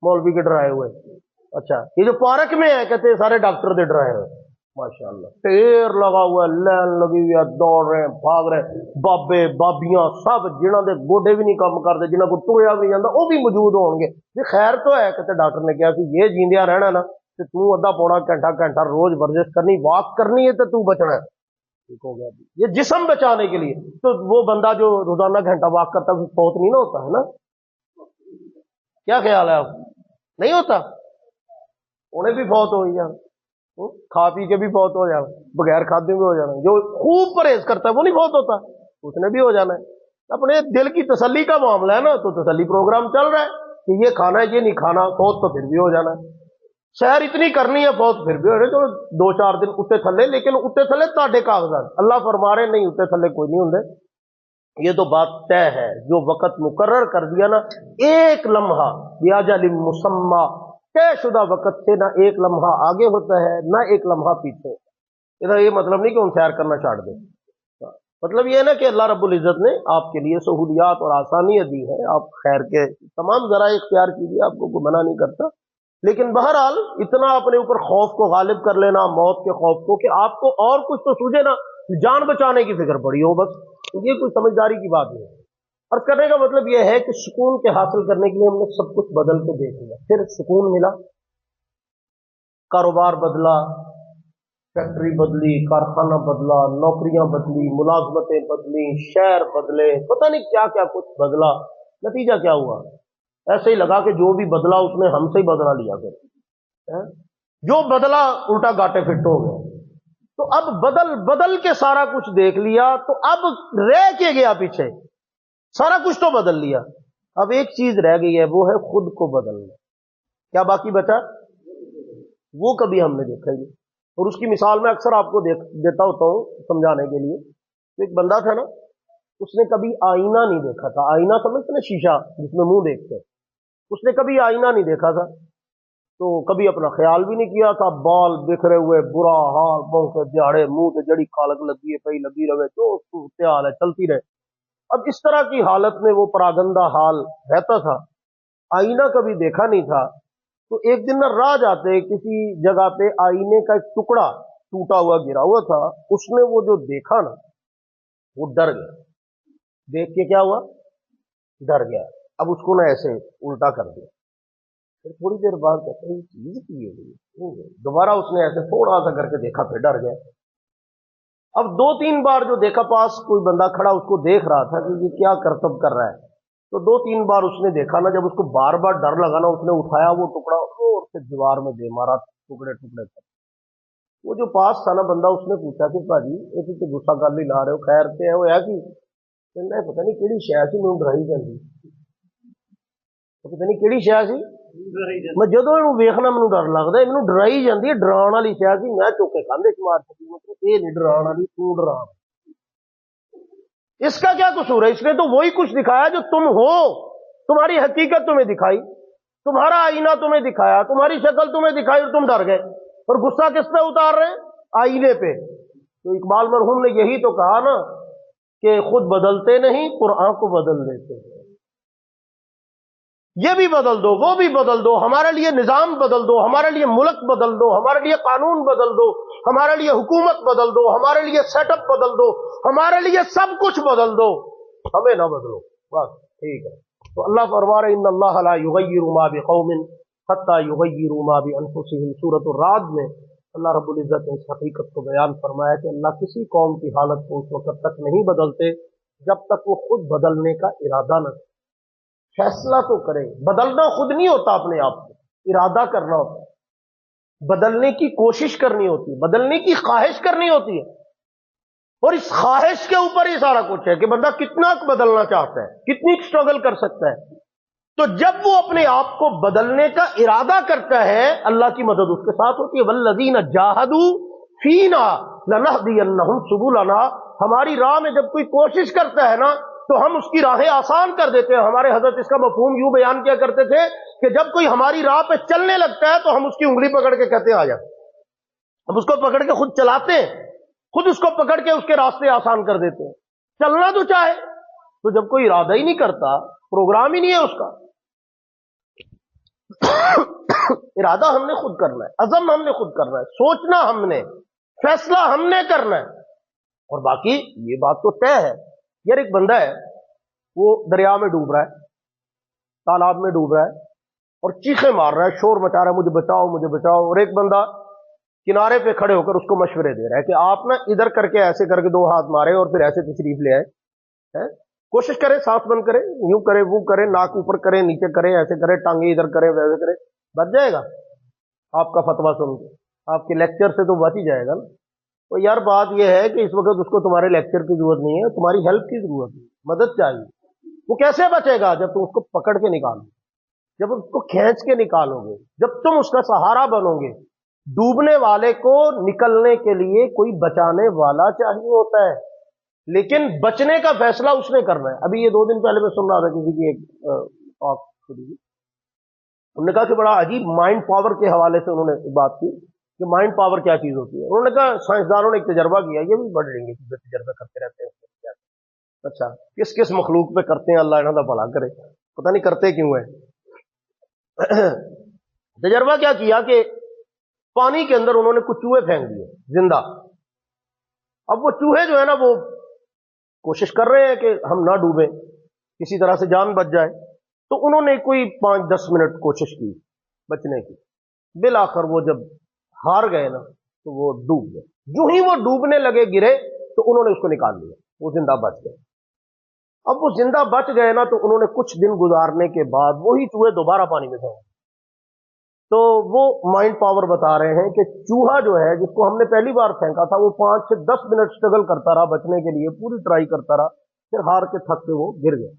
مولوی کے ڈرائے ہوئے۔ اچھا یہ جو پارک میں ہے، کہتے ہیں سارے ڈاکٹر دے ڈرائے ہوئے۔ ماشاءاللہ ٹیر لگا ہوا ہے، لین لگی ہوئی ہے، دوڑ رہے ہیں، بھاگ رہے ہیں، بابے بابیاں سب، جنہوں دے گوڈے بھی نہیں کام کرتے، جنہوں کو ٹویا بھی جاتا وہ بھی موجود ہون گے۔ یہ خیر تو ہے، کہتے ڈاکٹر نے کہا کہ یہ جیندیا رہنا نا تو تو ادھا پونا گھنٹہ روز ورزش کرنی، واک کرنی ہے تو بچنا ہے۔ ٹھیک ہو گیا، یہ جسم بچانے کے لیے۔ تو وہ بندہ جو روزانہ گھنٹہ واک کرتا ہے فوت نہیں نہ ہوتا ہے نا؟ کیا خیال ہے آپ؟ نہیں ہوتا، انہیں بھی فوت ہو جانا، کھا پی کے بھی فوت ہو جانا، بغیر کھادے بھی ہو جانا۔ جو خوب پرہیز کرتا ہے وہ نہیں فوت ہوتا، اس نے بھی ہو جانا ہے۔ اپنے دل کی تسلی کا معاملہ ہے نا، تو تسلی پروگرام چل رہا ہے کہ یہ کھانا ہے، یہ نہیں کھانا، فوت تو پھر بھی ہو جانا ہے۔ سیر اتنی کرنی ہے، فوت پھر بھی ہو رہے، چلو 2-4 دن اتے تھلے، لیکن اتے تھلے تاڈے کاغذات، اللہ فرما رہے نہیں اتے تھلے کوئی نہیں ہوں۔ یہ تو بات طے ہے، جو وقت مقرر کر دیا نا، ایک لمحہ بیاجل مسمى، طے شدہ وقت سے نہ ایک لمحہ آگے ہوتا ہے نہ ایک لمحہ پیچھے۔ یہ مطلب نہیں کہ ان سیر کرنا چھاڑ دیں، مطلب یہ ہے نا کہ اللہ رب العزت نے آپ کے لیے سہولیات اور آسانیاں دی ہیں، آپ خیر کے تمام ذرائع اختیار کیجیے، آپ کو کوئی منع نہیں کرتا، لیکن بہرحال اتنا اپنے اوپر خوف کو غالب کر لینا، موت کے خوف کو، کہ آپ کو اور کچھ تو سوجے نا، جان بچانے کی فکر پڑی ہو بس، یہ کوئی سمجھداری کی بات نہیں ہے۔ عرض کرنے کا مطلب یہ ہے کہ سکون کے حاصل کرنے کے لیے ہم نے سب کچھ بدل کے دیکھ لیا، پھر سکون ملا، کاروبار بدلا، فیکٹری بدلی، کارخانہ بدلا، نوکریاں بدلی، ملازمتیں بدلی، شہر بدلے، پتہ نہیں کیا کیا کچھ بدلا، نتیجہ کیا ہوا؟ ایسے ہی لگا کہ جو بھی بدلا اس نے ہم سے ہی بدلا لیا، پھر جو بدلا الٹا گاٹے فٹ ہو گئے۔ تو اب بدل کے سارا کچھ دیکھ لیا، تو اب رہ کے گیا پیچھے، سارا کچھ تو بدل لیا، اب ایک چیز رہ گئی ہے، وہ ہے خود کو بدلنا۔ کیا باقی بچا؟ وہ کبھی ہم نے دیکھا ہی نہیں، اور اس کی مثال میں اکثر آپ کو دیتا ہوتا ہوں سمجھانے کے لیے۔ ایک بندہ تھا نا، اس نے کبھی آئینہ نہیں دیکھا تھا، آئینہ سمجھتے نا، شیشہ جس میں منہ دیکھتے ہیں، اس نے کبھی آئینہ نہیں دیکھا تھا، تو کبھی اپنا خیال بھی نہیں کیا تھا، بال بکھرے ہوئے، برا حال، منہ کے دیہڑے، منہ سے جڑی کالک لگی ہے، پئی لگی رہے، جو حال ہے چلتی رہے۔ اب اس طرح کی حالت میں وہ پراگندہ حال رہتا تھا، آئینہ کبھی دیکھا نہیں تھا۔ تو ایک دن نہ راہ جاتے کسی جگہ پہ آئینے کا ایک ٹکڑا ٹوٹا ہوا گرا ہوا تھا، اس نے وہ جو دیکھا نا، وہ ڈر گیا، دیکھ کے کیا ہوا؟ ڈر گیا۔ اب اس کو نہ ایسے الٹا کر دیا، پھر تھوڑی دیر بعد کہتے ہیں چیز کی ہو گئی، دوبارہ اس نے ایسے تھوڑا سا کر کے دیکھا، پھر ڈر گیا۔ اب 2-3 بار جو دیکھا، پاس کوئی بندہ کھڑا اس کو دیکھ رہا تھا کہ یہ کیا کرتب کر رہا ہے، تو 2-3 بار اس نے دیکھا نا، جب اس کو بار بار ڈر لگا نا، اس نے اٹھایا وہ ٹکڑا اور سے دیوار میں دے مارا، ٹکڑے ٹکڑے کر۔ وہ جو پاس تھا نا بندہ، اس نے پوچھا کہ بھاجی یہ تو غصہ کر لی لا رہے ہو، خیر سے ہے وہ ہے کہ کہنا پتہ نہیں کہڑی شے سی مینوں ڈرائی جاندی، پتہ نہیں کہڑی شے سی، میں جدوں اینوں ویکھنا مینوں ڈر لگدا ہے، مینوں ڈرائی جاندی ہے، ڈراؤن والی شے سی، میں چوکے کھاندے شمار چکی، مطلب یہ نہیں ڈراؤن والی، تو ڈرا۔ اس کا کیا قصور ہے؟ اس نے تو وہی کچھ دکھایا جو تم ہو، تمہاری حقیقت تمہیں دکھائی، تمہارا آئینہ تمہیں دکھایا، تمہاری شکل تمہیں دکھائی، اور تم ڈر گئے، اور غصہ کس پہ اتار رہے ہیں؟ آئینے پہ. تو اقبال مرحوم نے یہی تو کہا نا کہ خود بدلتے نہیں قرآن کو بدل دیتے ہیں. یہ بھی بدل دو, وہ بھی بدل دو, ہمارے لیے نظام بدل دو, ہمارے لیے ملک بدل دو, ہمارے لیے قانون بدل دو, ہمارے لیے حکومت بدل دو, ہمارے لیے سیٹ اپ بدل دو, ہمارے لیے سب کچھ بدل دو, ہمیں نہ بدلو بس. ٹھیک ہے. تو اللہ فرما رہے ان اللہ لا یغیر ما بقوم حتی یغیروا ما بانفسهم. سورۃ الرعد میں اللہ رب العزت نے اس حقیقت کو بیان فرمایا کہ اللہ کسی قوم کی حالت کو اس وقت تک نہیں بدلتے جب تک وہ خود بدلنے کا ارادہ نہ کرے. فیصلہ تو کرے, بدلنا خود نہیں ہوتا, اپنے آپ کو ارادہ کرنا ہوتا ہے, بدلنے کی کوشش کرنی ہوتی ہے, بدلنے کی خواہش کرنی ہوتی ہے. اور اس خواہش کے اوپر ہی سارا کچھ ہے کہ بندہ کتنا بدلنا چاہتا ہے, کتنی اسٹرگل کر سکتا ہے. تو جب وہ اپنے آپ کو بدلنے کا ارادہ کرتا ہے اللہ کی مدد اس کے ساتھ ہوتی ہے. والذین جاہدوا فینا لنہدینہم سبلنا. ہماری راہ میں جب کوئی کوشش کرتا ہے نا تو ہم اس کی راہیں آسان کر دیتے ہیں. ہمارے حضرت اس کا مفہوم یوں بیان کیا کرتے تھے کہ جب کوئی ہماری راہ پہ چلنے لگتا ہے تو ہم اس کی انگلی پکڑ کے کہتے ہیں آ جا. ہم اس کو پکڑ کے خود چلاتے ہیں, خود اس کو پکڑ کے اس کے راستے آسان کر دیتے ہیں. چلنا تو چاہے, تو جب کوئی ارادہ ہی نہیں کرتا, پروگرام ہی نہیں ہے اس کا, ارادہ ہم نے خود کرنا ہے, عزم ہم نے خود کرنا ہے, سوچنا ہم نے, فیصلہ ہم نے کرنا ہے. اور باقی یہ بات تو طے ہے. یار ایک بندہ ہے وہ دریا میں ڈوب رہا ہے, تالاب میں ڈوب رہا ہے اور چیخیں مار رہا ہے, شور مچا رہا ہے مجھے بچاؤ مجھے بچاؤ. اور ایک بندہ کنارے پہ کھڑے ہو کر اس کو مشورے دے رہا ہے کہ آپ نا ادھر کر کے ایسے کر کے 2 ہاتھ مارے اور پھر ایسے تشریف لے آئے, کوشش کرے, سانس بند کرے, یوں کرے وہ کرے, ناک اوپر کرے نیچے کرے, ایسے کرے, ٹانگیں ادھر کرے ویسے کرے, بچ جائے گا آپ کا فتویٰ سن کے, آپ کے لیکچر سے تو بچ ہی جائے گا نا. تو یار بات یہ ہے کہ اس وقت اس کو تمہارے لیکچر کی ضرورت نہیں ہے, تمہاری ہیلپ کی ضرورت ہے, مدد چاہیے. وہ کیسے بچے گا جب تم اس کو پکڑ کے نکالو, جب اس کو کھینچ کے نکالو گے, جب تم اس کا سہارا بنو گے. ڈوبنے والے کو نکلنے کے لیے کوئی بچانے والا چاہیے ہوتا ہے, لیکن بچنے کا فیصلہ اس نے کرنا ہے. ابھی یہ 2 دن پہلے میں سن رہا تھا کسی کی ایک ٹاک, انہوں نے کہا کہ بڑا عجیب مائنڈ پاور کے حوالے سے انہوں نے بات کی کہ مائنڈ پاور کیا چیز ہوتی ہے. انہوں نے کہا سائنسدانوں نے ایک تجربہ کیا, یہ بھی بڑھ رہیں گے تجربہ کرتے رہتے ہیں. اچھا کس کس مخلوق پہ کرتے ہیں, اللہ انہوں نے بھلا کرے, پتہ نہیں کرتے کیوں ہے. تجربہ کیا کیا کہ پانی کے اندر انہوں نے کچھ چوہے پھینک دیے زندہ. اب وہ چوہے جو ہے نا وہ کوشش کر رہے ہیں کہ ہم نہ ڈوبیں, کسی طرح سے جان بچ جائے. تو انہوں نے کوئی 5-10 منٹ کوشش کی بچنے کی. بالآخر وہ جب ہار گئے نا تو وہ ڈوب گئے. جو ہی وہ ڈوبنے لگے گرے تو انہوں نے اس کو نکال لیا, وہ زندہ بچ گئے. اب وہ زندہ بچ گئے نا تو انہوں نے کچھ دن گزارنے کے بعد وہی چوہے دوبارہ پانی میں گئے. تو وہ مائنڈ پاور بتا رہے ہیں کہ چوہا جو ہے جس کو ہم نے پہلی بار پھینکا تھا وہ 5 سے 10 منٹ اسٹرگل کرتا رہا بچنے کے لیے, پوری ٹرائی کرتا رہا, پھر ہار کے تھک کے وہ گر گیا.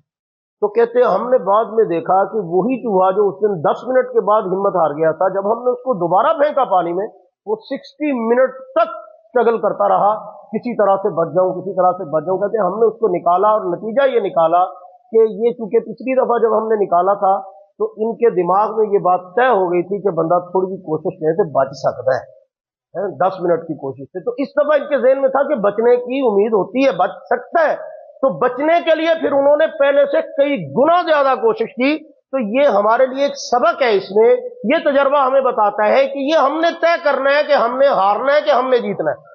تو کہتے ہیں ہم نے بعد میں دیکھا کہ وہی چوہا جو اس دن 10 منٹ کے بعد ہمت ہار گیا تھا, جب ہم نے اس کو دوبارہ پھینکا پانی میں وہ 60 منٹ تک اسٹرگل کرتا رہا, کسی طرح سے بچ جاؤں کسی طرح سے بچ جاؤں. کہتے ہیں ہم نے اس کو نکالا اور نتیجہ یہ نکالا کہ یہ چونکہ پچھلی دفعہ جب ہم نے نکالا تھا تو ان کے دماغ میں یہ بات طے ہو گئی تھی کہ بندہ تھوڑی سی کوشش کرنے سے بچ سکتا ہے, 10 منٹ کی کوشش سے. تو اس دفعہ ان کے ذہن میں تھا کہ بچنے کی امید ہوتی ہے, بچ سکتا ہے. تو بچنے کے لیے پھر انہوں نے پہلے سے کئی گنا زیادہ کوشش کی. تو یہ ہمارے لیے ایک سبق ہے, اس میں یہ تجربہ ہمیں بتاتا ہے کہ یہ ہم نے طے کرنا ہے کہ ہم نے ہارنا ہے کہ ہم نے جیتنا ہے.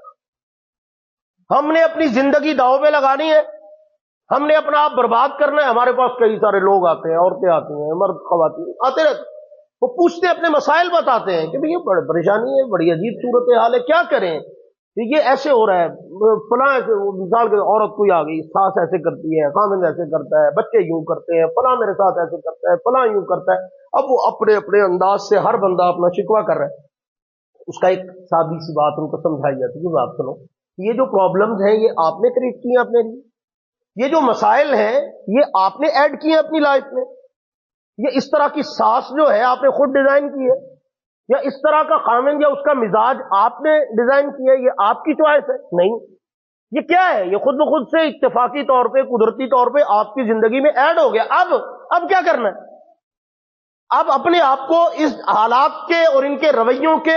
ہم نے اپنی زندگی داؤ پہ لگانی ہے, ہم نے اپنا آپ برباد کرنا ہے. ہمارے پاس کئی سارے لوگ آتے ہیں, عورتیں آتی ہیں, مرد خواتین آتے رہتے, وہ پوچھتے اپنے مسائل بتاتے ہیں کہ بھئی یہ بڑی پریشانی ہے, بڑی عجیب صورت حال ہے, کیا کریں, یہ ایسے ہو رہا ہے, فلاں ایسے, مثال کے عورت کوئی آ گئی, ساس ایسے کرتی ہے, خامند ایسے کرتا ہے, بچے یوں کرتے ہیں, فلاں میرے ساتھ ایسے کرتا ہے, فلاں یوں کرتا ہے. اب وہ اپنے اپنے انداز سے ہر بندہ اپنا شکوہ کر رہا ہے. اس کا ایک سادی سی بات ان کو سمجھائی جاتی ہے کہ بات سنو, یہ جو پرابلمز ہیں یہ آپ نے کریٹ کی ہیں اپنے لیے, یہ جو مسائل ہیں یہ آپ نے ایڈ کیے اپنی لائف میں, یہ اس طرح کی ساس جو ہے آپ نے خود ڈیزائن کی ہے, یا اس طرح کا خامند یا اس کا مزاج آپ نے ڈیزائن کیا ہے, یہ آپ کی چوائس ہے نہیں. یہ کیا ہے, یہ خود بخود سے اتفاقی طور پہ قدرتی طور پہ آپ کی زندگی میں ایڈ ہو گیا. اب کیا کرنا ہے, اب اپنے آپ کو اس حالات کے اور ان کے رویوں کے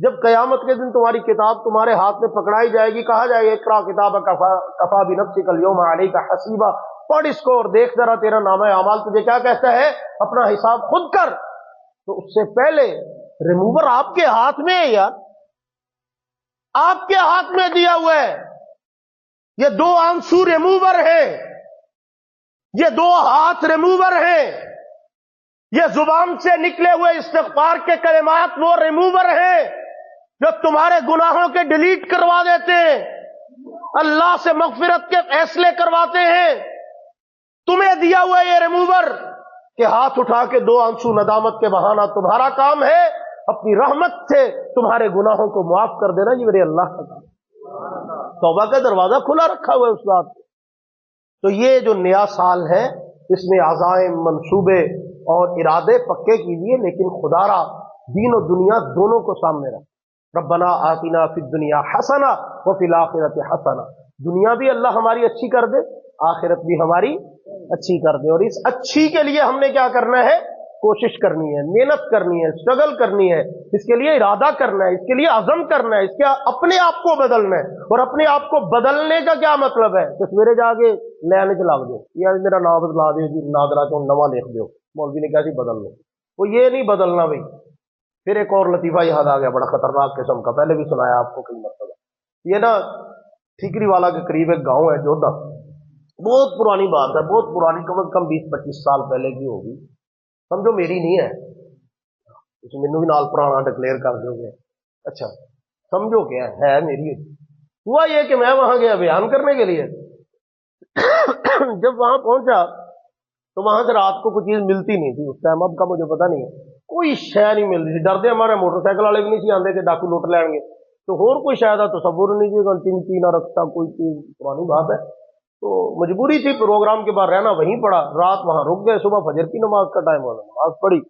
جب قیامت کے دن تمہاری کتاب تمہارے ہاتھ میں پکڑائی جائے گی، کہا جائے گا اقرا کتاب کفا بنفسک الیوم علیک حسیبا، پڑھ اس کو اور دیکھ ذرا تیرا نامہ اعمال تجھے کیا کہتا ہے، اپنا حساب خود کر۔ تو اس سے پہلے ریموور آپ کے ہاتھ میں ہے یار، آپ کے ہاتھ میں دیا ہوا ہے۔ یہ 2 آنسو ریموور ہیں، یہ 2 ہاتھ ریموور ہیں، یہ زبان سے نکلے ہوئے استغفار کے کلمات وہ ریموور ہیں جو تمہارے گناہوں کے ڈیلیٹ کروا دیتے ہیں، اللہ سے مغفرت کے فیصلے کرواتے ہیں۔ تمہیں دیا ہوا یہ ریموور کہ ہاتھ اٹھا کے 2 آنسو ندامت کے بہانا، تمہارا کام ہے اپنی رحمت سے تمہارے گناہوں کو معاف کر دینا، یہ میرے اللہ کا کام۔ توبہ کا دروازہ کھلا رکھا ہوا ہے اس بات۔ تو یہ جو نیا سال ہے اس میں عزائم، منصوبے اور ارادے پکے کیجیے، لیکن خدا را دین و دنیا دونوں کو سامنے رکھ۔ ربنا آتنا فی الدنیا حسنہ وفی الآخرۃ حسنہ، دنیا بھی اللہ ہماری اچھی کر دے، آخرت بھی ہماری اچھی کر دے۔ اور اس اچھی کے لیے ہم نے کیا کرنا ہے؟ کوشش کرنی ہے، محنت کرنی ہے، اسٹرگل کرنی ہے، اس کے لیے ارادہ کرنا ہے، اس کے لیے عزم کرنا ہے، اس کے اپنے آپ کو بدلنا ہے۔ اور اپنے آپ کو بدلنے کا کیا مطلب ہے کہ سویرے جا کے لینے چلا دو، یا میرا نام بدلا دو جی، نادرا چون نواں لکھ دو، مولوی نے کہا جی بدل لو، وہ یہ نہیں بدلنا بھائی۔ پھر ایک اور لطیفہ یاد آ گیا، بڑا خطرناک قسم کا، پہلے بھی سنایا آپ کو کئی مرتبہ۔ یہ نا ٹھیکری والا کے قریب ایک گاؤں ہے جودا، بہت پرانی بات ہے، بہت پرانی، کم از کم 20-25 سال پہلے کی ہوگی، سمجھو میری نہیں ہے، اس مینو بھی نال پرانا ڈکلیئر کر دو گے، اچھا سمجھو کیا ہے میری۔ ہوا یہ کہ میں وہاں گیا بیان کرنے کے لیے، جب وہاں پہنچا تو وہاں سے رات کو کوئی چیز ملتی نہیں تھی اس ٹائم، اب کا مجھے پتا نہیں ہے، کوئی شے نہیں مل رہی تھی، ڈردے ہمارے موٹر سائیکل والے بھی نہیں سی آتے کہ ڈاکو لوٹ لیں گے، تو اور کوئی شاید تصور نہیں تھی، غلطی نہ رکھتا کوئی چیز، پرانی بات ہے۔ تو مجبوری تھی، پروگرام کے بعد رہنا وہیں پڑا، رات وہاں رک گئے، صبح فجر کی نماز کا ٹائم ہونا، نماز پڑھی،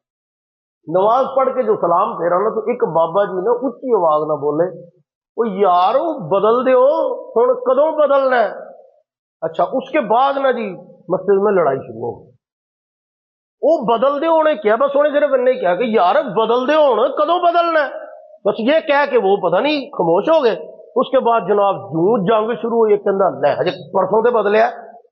نماز پڑھ کے جو سلام پھیرا نا تو ایک بابا جی نے اچھی آواز نہ بولے، وہ یارو بدل دیو ہن کدوں بدلنا ہے۔ اچھا اس کے بعد نا جی مسجد میں لڑائی شروع ہو گئی، وہ بدل دے ہونے کیا، بس انہیں صرف انہیں کیا کہ یار بدل دے ہونے کدوں بدلنا ہے، بس یہ کہہ کہ وہ پتہ نہیں خاموش ہو گئے۔ اس کے بعد جناب جوں جنگ شروع ہوئی، ایک کہندا لے ہجے پرسوں تے بدلیا،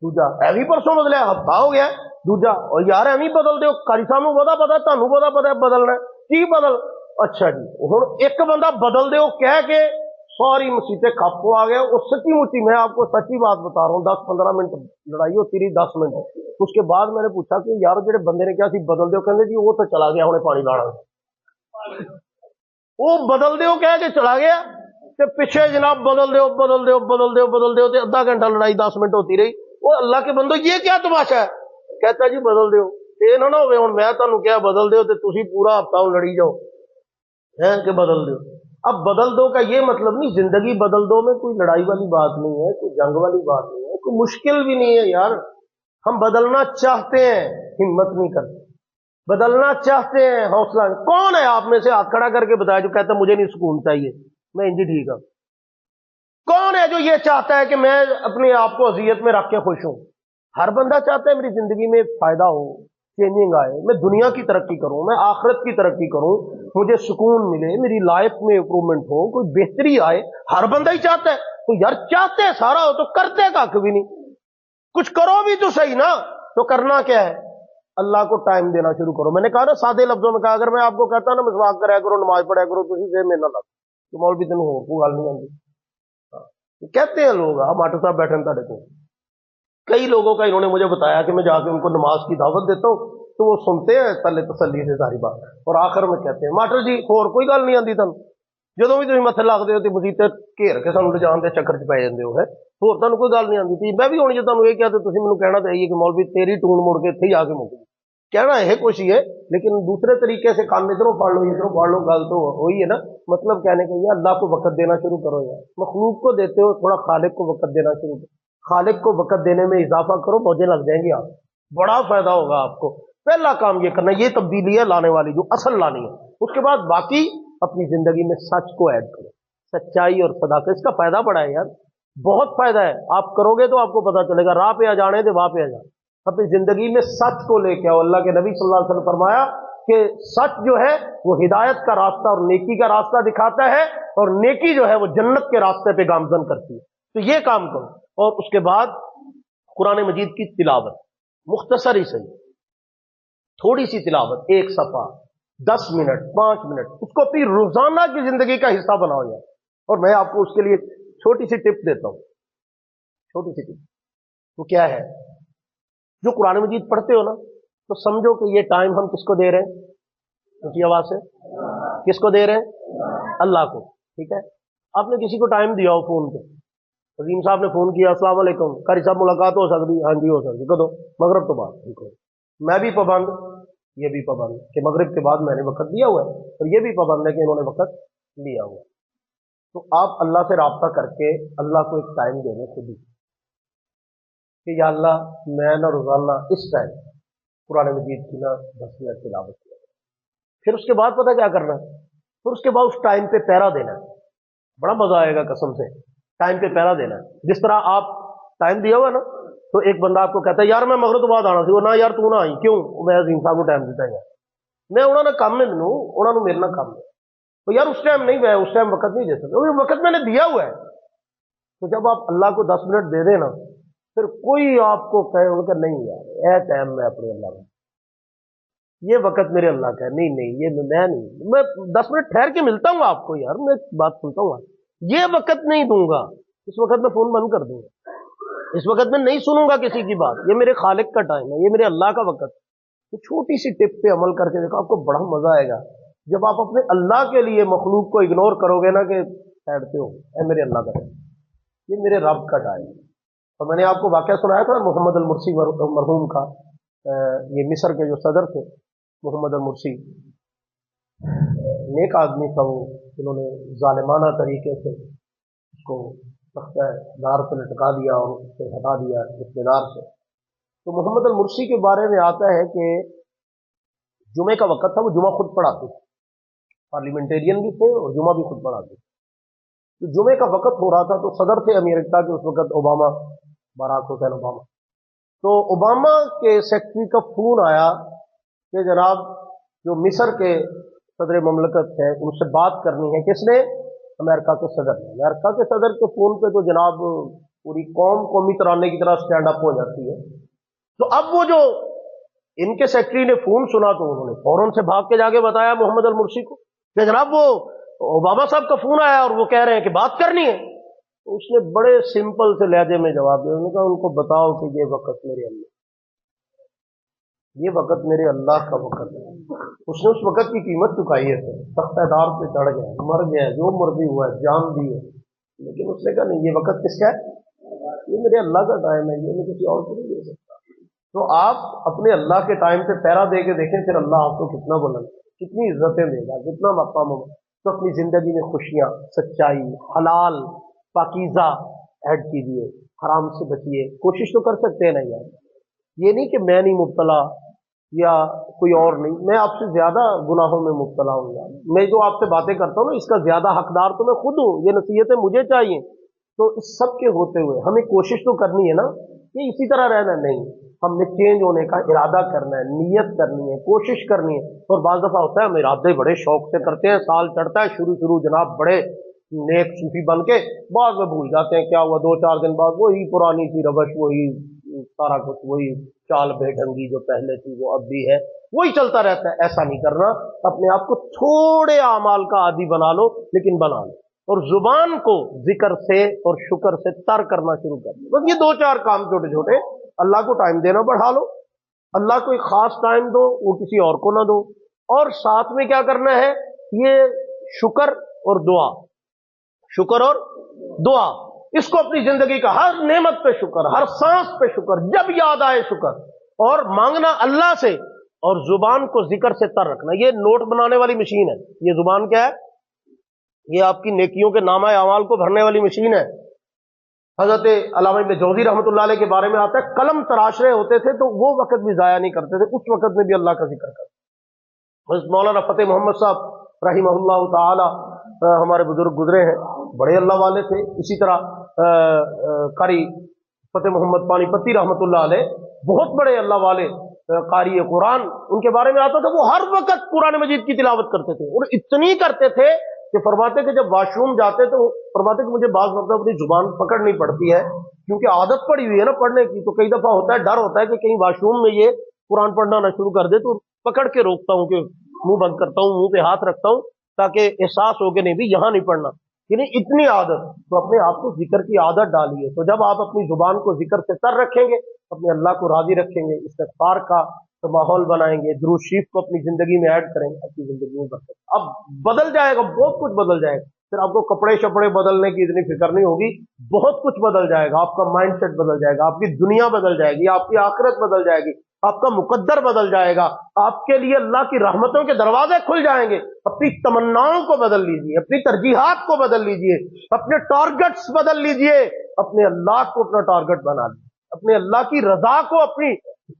دوجا ایویں پرسوں بدلیا، ہفتہ ہو گیا، دوجا اور یار ایویں بدل دیو، قاری صاحب نوں پتہ پتہ تانوں پتہ بدلنا ہے کی بدل۔ اچھا جی ہن ایک بندہ بدل دیو کہہ کے ساری مسیتیں کھپ آ گیا، اور سچی مچی میں آپ کو سچی بات بتا رہا ہوں، 10-15 منٹ لڑائی ہوتی رہی، 10 منٹ۔ اس کے بعد میں نے پوچھا کہ یار جڑے بندے نے کیا سی بدل دیو، کہندے جی وہ تو چلا گیا ہنے پانی لانا، وہ بدل دیو کہہ کے چلا گیا، تے پیچھے جناب بدل دیو بدل دیو بدل دیو بدل دیو، تے آدھا گھنٹہ لڑائی 10 منٹ ہوتی رہی۔ وہ اللہ کے بندو یہ کیا تماشا ہے؟ کہتا جی بدل دیو، یہ نہ ہوئے ہن میں تانوں کیا بدل دیو تے تسی پورا ہفتہ لڑی جاؤ ہے کہ بدل دیو۔ اب بدل دو کا یہ مطلب نہیں، زندگی بدل دو میں کوئی لڑائی والی بات نہیں ہے، کوئی جنگ والی بات نہیں ہے، کوئی مشکل بھی نہیں ہے یار، ہم بدلنا چاہتے ہیں، ہمت نہیں کرتے، بدلنا چاہتے ہیں، حوصلہ نہیں۔ کون ہے آپ میں سے ہاتھ کھڑا کر کے بتایا جو کہتا ہے مجھے نہیں سکون چاہیے، میں انجی ٹھیک ہوں؟ کون ہے جو یہ چاہتا ہے کہ میں اپنے آپ کو اذیت میں رکھ کے خوش ہوں؟ ہر بندہ چاہتا ہے میری زندگی میں فائدہ ہو، چینجنگ آئے، میں دنیا کی ترقی کروں، میں آخرت کی ترقی کروں، مجھے سکون ملے، میری لائف میں امپرومنٹ ہو، کوئی بہتری آئے، ہر بندہ ہی چاہتا ہے۔ تو یار چاہتے سارا ہو تو کرتے کا کبھی نہیں، کچھ کرو بھی تو صحیح نا۔ تو کرنا کیا ہے؟ اللہ کو ٹائم دینا شروع کرو۔ میں نے کہا نا سادے لفظوں میں کہا، اگر میں آپ کو کہتا نا مسواک کریا کرو، نماز پڑھا کرو، تو اسی سے میں نہ لگ تو مولوی تین ہو کوئی گل نہیں آتی، کہتے ہیں لوگ، ماٹو صاحب بیٹھے تھے کو کئی لوگوں کا انہوں نے مجھے بتایا کہ میں جا کے ان کو نماز کی دعوت دیتا ہوں تو وہ سنتے ہیں پہلے تسلی سے ساری بات، اور آخر میں کہتے ہیں ماٹر جی اور کوئی گل نہیں آتی تم جدو بھی تم متے لگتے ہو تو مسیطے گھیر کے سانو لجان کے چکر چ پی جاتے ہو ہے، اور تمہیں کوئی گل نہیں آتی۔ میں بھی ہوں جی تمہیں یہ کیا تو تم مجھے کہنا چاہیے کہ مولوی تیری ٹون مڑ کے اتنے ہی آ کے مک کہنا یہ کچھ ہی ہے، لیکن دوسرے طریقے سے کام ادھروں پڑھ لو ادھروں پڑھ لو، گل تو وہی ہے نا۔ مطلب کہنے کے یہ اللہ کو وقت دینا شروع کرو یار، مخلوق کو دیتے ہو تھوڑا خالق کو وقت دینا شروع کرو، خالق کو وقت دینے میں اضافہ کرو، موجیں لگ جائیں گی، آپ بڑا فائدہ ہوگا آپ کو۔ پہلا کام یہ کرنا، یہ تبدیلی ہے لانے والی جو اصل لانی ہے۔ اس کے بعد باقی اپنی زندگی میں سچ کو ایڈ کرو، سچائی اور صداقت، اس کا فائدہ بڑا ہے یار، بہت فائدہ ہے۔ آپ کرو گے تو آپ کو پتا چلے گا، راہ پہ آ جانے تھے وہاں پہ آ جانے۔ اپنی زندگی میں سچ کو لے کے آؤ۔ اللہ کے نبی صلی اللہ علیہ وسلم فرمایا کہ سچ جو ہے وہ ہدایت کا راستہ اور نیکی کا راستہ دکھاتا ہے، اور نیکی جو ہے وہ جنت کے راستے پہ گامزن کرتی ہے. تو یہ کام کرو، اور اس کے بعد قرآن مجید کی تلاوت مختصر ہی صحیح، تھوڑی سی تلاوت، 1 صفحہ 10 منٹ 5 منٹ، اس کو اپنی روزانہ کی زندگی کا حصہ بناؤ یار. اور میں آپ کو اس کے لیے چھوٹی سی ٹپ دیتا ہوں، چھوٹی سی ٹپ. وہ کیا ہے؟ جو قرآن مجید پڑھتے ہو نا، تو سمجھو کہ یہ ٹائم ہم کس کو دے رہے ہیں؟ اسی آواز سے کس کو دے رہے ہیں؟ اللہ کو. ٹھیک ہے، آپ نے کسی کو ٹائم دیا ہو فون پہ، عظیم صاحب نے فون کیا، السلام علیکم قاری صاحب ملاقات ہو سکتی؟ ہاں جی ہو سکتی. کدو؟ مغرب تو بعد. ٹھیک ہے، میں بھی پابند، یہ بھی پابند کہ مغرب کے بعد میں نے وقت دیا ہوا ہے، اور یہ بھی پابند ہے کہ انہوں نے وقت لیا ہوا ہے. تو آپ اللہ سے رابطہ کر کے اللہ کو ایک ٹائم دے دیں خود ہی کہ یا اللہ میں نہ روزانہ اس ٹائم قرآن مجید کی نہ 10 منٹ تلاوت کیا. پھر اس کے بعد پتہ کیا کرنا ہے؟ پھر اس کے بعد اس ٹائم پہ پیرا دینا ہے. بڑا مزہ آئے گا قسم سے. ٹائم پہ پیرا دینا ہے. جس طرح آپ ٹائم دیا ہوا نا، تو ایک بندہ آپ کو کہتا ہے یار میں مغرب تو بعد آنا سی، وہ نہ یار تو نہ آئی کیوں؟ میں عظیم صاحب کو ٹائم دیتا ہے، میں انہوں نے کام میں مینوں انہوں نے میرے نہ کام ہے، تو یار اس ٹائم نہیں، میں اس ٹائم وقت نہیں دے سکتا، وقت میں نے دیا ہوا ہے. تو جب آپ اللہ کو 10 منٹ دے دیں نا، پھر کوئی آپ کو کہے ان کا نہیں یار اے ٹائم میں اپنے اللہ میں، یہ وقت میرے اللہ کا ہے، نہیں یہ میں نہیں، میں 10 منٹ ٹھہر کے ملتا ہوں آپ کو یار، میں بات سنتا ہوں، یہ وقت نہیں دوں گا. اس وقت میں فون بند کر دوں گا، اس وقت میں نہیں سنوں گا کسی کی بات، یہ میرے خالق کا ٹائم ہے، یہ میرے اللہ کا وقت. تو چھوٹی سی ٹپ پہ عمل کر کے دیکھو، آپ کو بڑا مزہ آئے گا جب آپ اپنے اللہ کے لیے مخلوق کو اگنور کرو گے نا، کہ سائڈ پہ ہو، اے میرے اللہ کا ٹائم، یہ میرے رب کا ٹائم ہے. اور میں نے آپ کو واقعہ سنایا تھا محمد المرسی مرحوم کا، یہ مصر کے جو صدر تھے محمد المرسی، نیک آدمی تھا وہ، انہوں نے ظالمانہ طریقے سے اس کو تختہ دار سے لٹکا دیا اور اس سے ہٹا دیا اقتدار سے. تو محمد المرسی کے بارے میں آتا ہے کہ جمعے کا وقت تھا، وہ جمعہ خود پڑھاتے تھے، پارلیمنٹیرین بھی تھے اور جمعہ بھی خود پڑھاتے تھے. تو جمعے کا وقت ہو رہا تھا، تو صدر تھے امریکہ کے اس وقت اوباما، باراک حسین اوباما. تو اوباما کے سیکرٹری کا فون آیا کہ جناب جو مصر کے صدر مملکت ہے ان سے بات کرنی ہے. کس نے؟ امریکہ کے صدر نے. امریکہ کے صدر کے فون پہ تو جناب پوری قوم قومی ترانے کی طرح سٹینڈ اپ ہو جاتی ہے. تو اب وہ جو ان کے سیکرٹری نے فون سنا تو انہوں نے فوراً سے بھاگ کے جا کے بتایا محمد المرسی کو کہ جناب وہ اوباما صاحب کا فون آیا اور وہ کہہ رہے ہیں کہ بات کرنی ہے. تو اس نے بڑے سمپل سے لہجے میں جواب دیا، انہوں نے کہا ان کو بتاؤ کہ یہ وقت میرے اللہ، یہ وقت میرے اللہ کا وقت ہے. اس نے اس وقت کی قیمت چکائی ہے، تختہ دار پہ چڑھ گیا، مر گیا، جو مرضی ہوا ہے، جان دی ہے، لیکن اس نے کہا نہیں یہ وقت کس کا ہے؟ یہ میرے اللہ کا ٹائم ہے، یہ میں کسی اور کو نہیں دے سکتا. تو آپ اپنے اللہ کے ٹائم پہ پیرا دے کے دیکھیں، پھر اللہ آپ کو کتنا بلند، کتنی عزتیں دے گا، کتنا مقام ہوگا. تو اپنی زندگی میں خوشیاں، سچائی، حلال پاکیزہ ایڈ کیجیے، حرام سے بچیے. کوشش تو کر سکتے ہیں نا یار، یہ نہیں کہ میں نہیں مبتلا یا کوئی اور نہیں، میں آپ سے زیادہ گناہوں میں مبتلا ہوں یار. میں جو آپ سے باتیں کرتا ہوں نا، اس کا زیادہ حقدار تو میں خود ہوں، یہ نصیحتیں مجھے چاہیے. تو اس سب کے ہوتے ہوئے ہمیں کوشش تو کرنی ہے نا کہ اسی طرح رہنا نہیں، ہم نے چینج ہونے کا ارادہ کرنا ہے، نیت کرنی ہے، کوشش کرنی ہے. اور بعض دفعہ ہوتا ہے ہم ارادے بڑے شوق سے کرتے ہیں، سال چڑھتا ہے، شروع جناب بڑے نیک صوفی بن کے، بعد میں بھول جاتے ہیں کیا ہوا، 2-4 دن بعد وہی پرانی سی روش، وہی سارا کچھ، وہی چال بے ڈھنگی جو پہلے تھی وہ اب بھی ہے، وہی چلتا رہتا ہے. ایسا نہیں کرنا، اپنے آپ کو تھوڑے اعمال کا عادی بنا لو، لیکن بنا لو، اور زبان کو ذکر سے اور شکر سے تر کرنا شروع کر دو. بس یہ 2-4 کام چھوٹے چھوٹے، اللہ کو ٹائم دینا بڑھا لو، اللہ کو ایک خاص ٹائم دو، وہ کسی اور کو نہ دو. اور ساتھ میں کیا کرنا ہے؟ یہ شکر اور دعا، شکر اور دعا، اس کو اپنی زندگی کا ہر نعمت پہ شکر، ہر سانس پہ شکر، جب یاد آئے شکر، اور مانگنا اللہ سے، اور زبان کو ذکر سے تر رکھنا. یہ نوٹ بنانے والی مشین ہے، یہ زبان کیا ہے؟ یہ آپ کی نیکیوں کے نامہ اعمال کو بھرنے والی مشین ہے. حضرت علامہ ابن جوزی رحمۃ اللہ علیہ کے بارے میں آتا ہے قلم تراش رہے ہوتے تھے تو وہ وقت بھی ضائع نہیں کرتے تھے، اس وقت میں بھی اللہ کا ذکر کرتے. حضرت مولانا فتح محمد صاحب رحمہ اللہ تعالی ہمارے بزرگ گزرے ہیں، بڑے اللہ والے تھے. اسی طرح قاری فتح محمد پانی پتی رحمۃ اللہ علیہ بہت بڑے اللہ والے قاری قرآن ان کے بارے میں آتا تھا، وہ ہر وقت قرآن مجید کی تلاوت کرتے تھے، اور اتنی کرتے تھے کہ فرماتے کہ جب واش روم جاتے تو فرماتے کہ مجھے بعض مرتبہ اپنی زبان پکڑنی پڑتی ہے، کیونکہ عادت پڑی ہوئی ہے نا پڑھنے کی، تو کئی دفعہ ہوتا ہے ڈر ہوتا ہے کہ کہیں واش روم میں یہ قرآن پڑھنا نہ شروع کر دے، تو پکڑ کے روکتا ہوں کہ منہ بند کرتا ہوں، منہ پہ ہاتھ رکھتا ہوں تاکہ احساس ہو کہ نہیں بھی یہاں نہیں پڑھنا، یعنی اتنی عادت، تو اپنے آپ کو ذکر کی عادت ڈالیے۔ تو جب آپ اپنی زبان کو ذکر سے تر رکھیں گے، اپنے اللہ کو راضی رکھیں گے، استغفار کا تو ماحول بنائیں گے، درود شریف کو اپنی زندگی میں ایڈ کریں گے، اپنی زندگی میں برکت اب بدل جائے گا، بہت کچھ بدل جائے گا، پھر آپ کو کپڑے شپڑے بدلنے کی اتنی فکر نہیں ہوگی، بہت کچھ بدل جائے گا، آپ کا مائنڈ سیٹ بدل جائے گا، آپ کی دنیا بدل جائے گی، آپ کی آخرت بدل جائے گی، آپ کا مقدر بدل جائے گا، آپ کے لیے اللہ کی رحمتوں کے دروازے کھل جائیں گے۔ اپنی تمناؤں کو بدل لیجئے، اپنی ترجیحات کو بدل لیجئے، اپنے ٹارگٹس بدل لیجئے، اپنے اللہ کو اپنا ٹارگٹ بنا لیجئے، اپنے اللہ کی رضا کو اپنی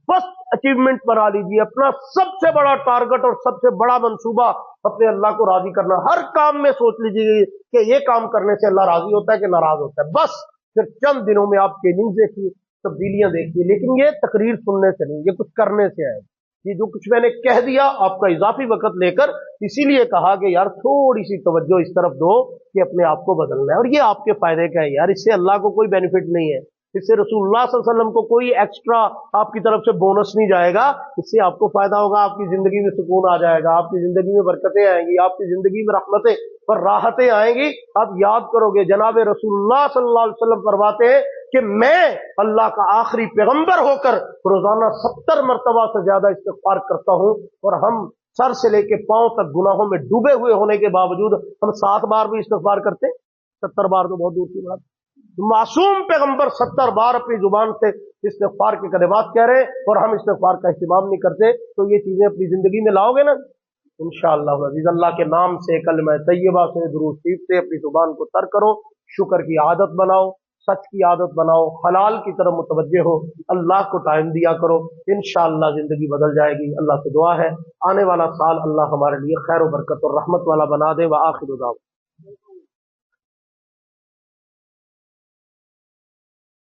فرسٹ اچیومنٹ بنا لیجئے، اپنا سب سے بڑا ٹارگٹ اور سب سے بڑا منصوبہ اپنے اللہ کو راضی کرنا۔ ہر کام میں سوچ لیجئے کہ یہ کام کرنے سے اللہ راضی ہوتا ہے کہ ناراض ہوتا ہے، بس پھر چند دنوں میں آپ چینجنگ دیکھیے، تبدیلیاں دیکھیے، لیکن یہ تقریر سننے سے نہیں، یہ کچھ کرنے سے آئے، یہ جو کچھ میں نے کہہ دیا آپ کا اضافی وقت لے کر اسی لیے کہا کہ یار تھوڑی سی توجہ اس طرف دو کہ اپنے آپ کو بدلنا ہے، اور یہ آپ کے فائدے کا ہے یار، اس سے اللہ کو کوئی بینیفٹ نہیں ہے، اس سے رسول اللہ صلی اللہ علیہ وسلم کو کوئی ایکسٹرا آپ کی طرف سے بونس نہیں جائے گا، اس سے آپ کو فائدہ ہوگا، آپ کی زندگی میں سکون آ جائے گا، آپ کی زندگی میں برکتیں آئیں گی، آپ کی زندگی میں رحمتیں اور راحتیں آئیں گی۔ آپ یاد کرو گے جناب رسول اللہ صلی اللہ علیہ وسلم فرماتے ہیں کہ میں اللہ کا آخری پیغمبر ہو کر روزانہ 70 مرتبہ سے زیادہ استغفار کرتا ہوں، اور ہم سر سے لے کے پاؤں تک گناہوں میں ڈوبے ہوئے ہونے کے باوجود ہم 7 بار بھی استغفار کرتے، 70 بار تو بہت دور کی بات۔ معصوم پیغمبر 70 بار اپنی زبان سے استغفار کے کلمات کہہ رہے ہیں، اور ہم استغفار کا اہتمام نہیں کرتے، تو یہ چیزیں اپنی زندگی میں لاؤ گے نا انشاءاللہ عزیز، اللہ کے نام سے، کلمہ طیبہ سے، درود شریف سے اپنی زبان کو تر کرو، شکر کی عادت بناؤ، سچ کی عادت بناؤ، حلال کی طرف متوجہ ہو، اللہ کو ٹائم دیا کرو، انشاءاللہ زندگی بدل جائے گی۔ اللہ سے دعا ہے آنے والا سال اللہ ہمارے لیے خیر و برکت اور رحمت والا بنا دے۔ وآخر دعوانا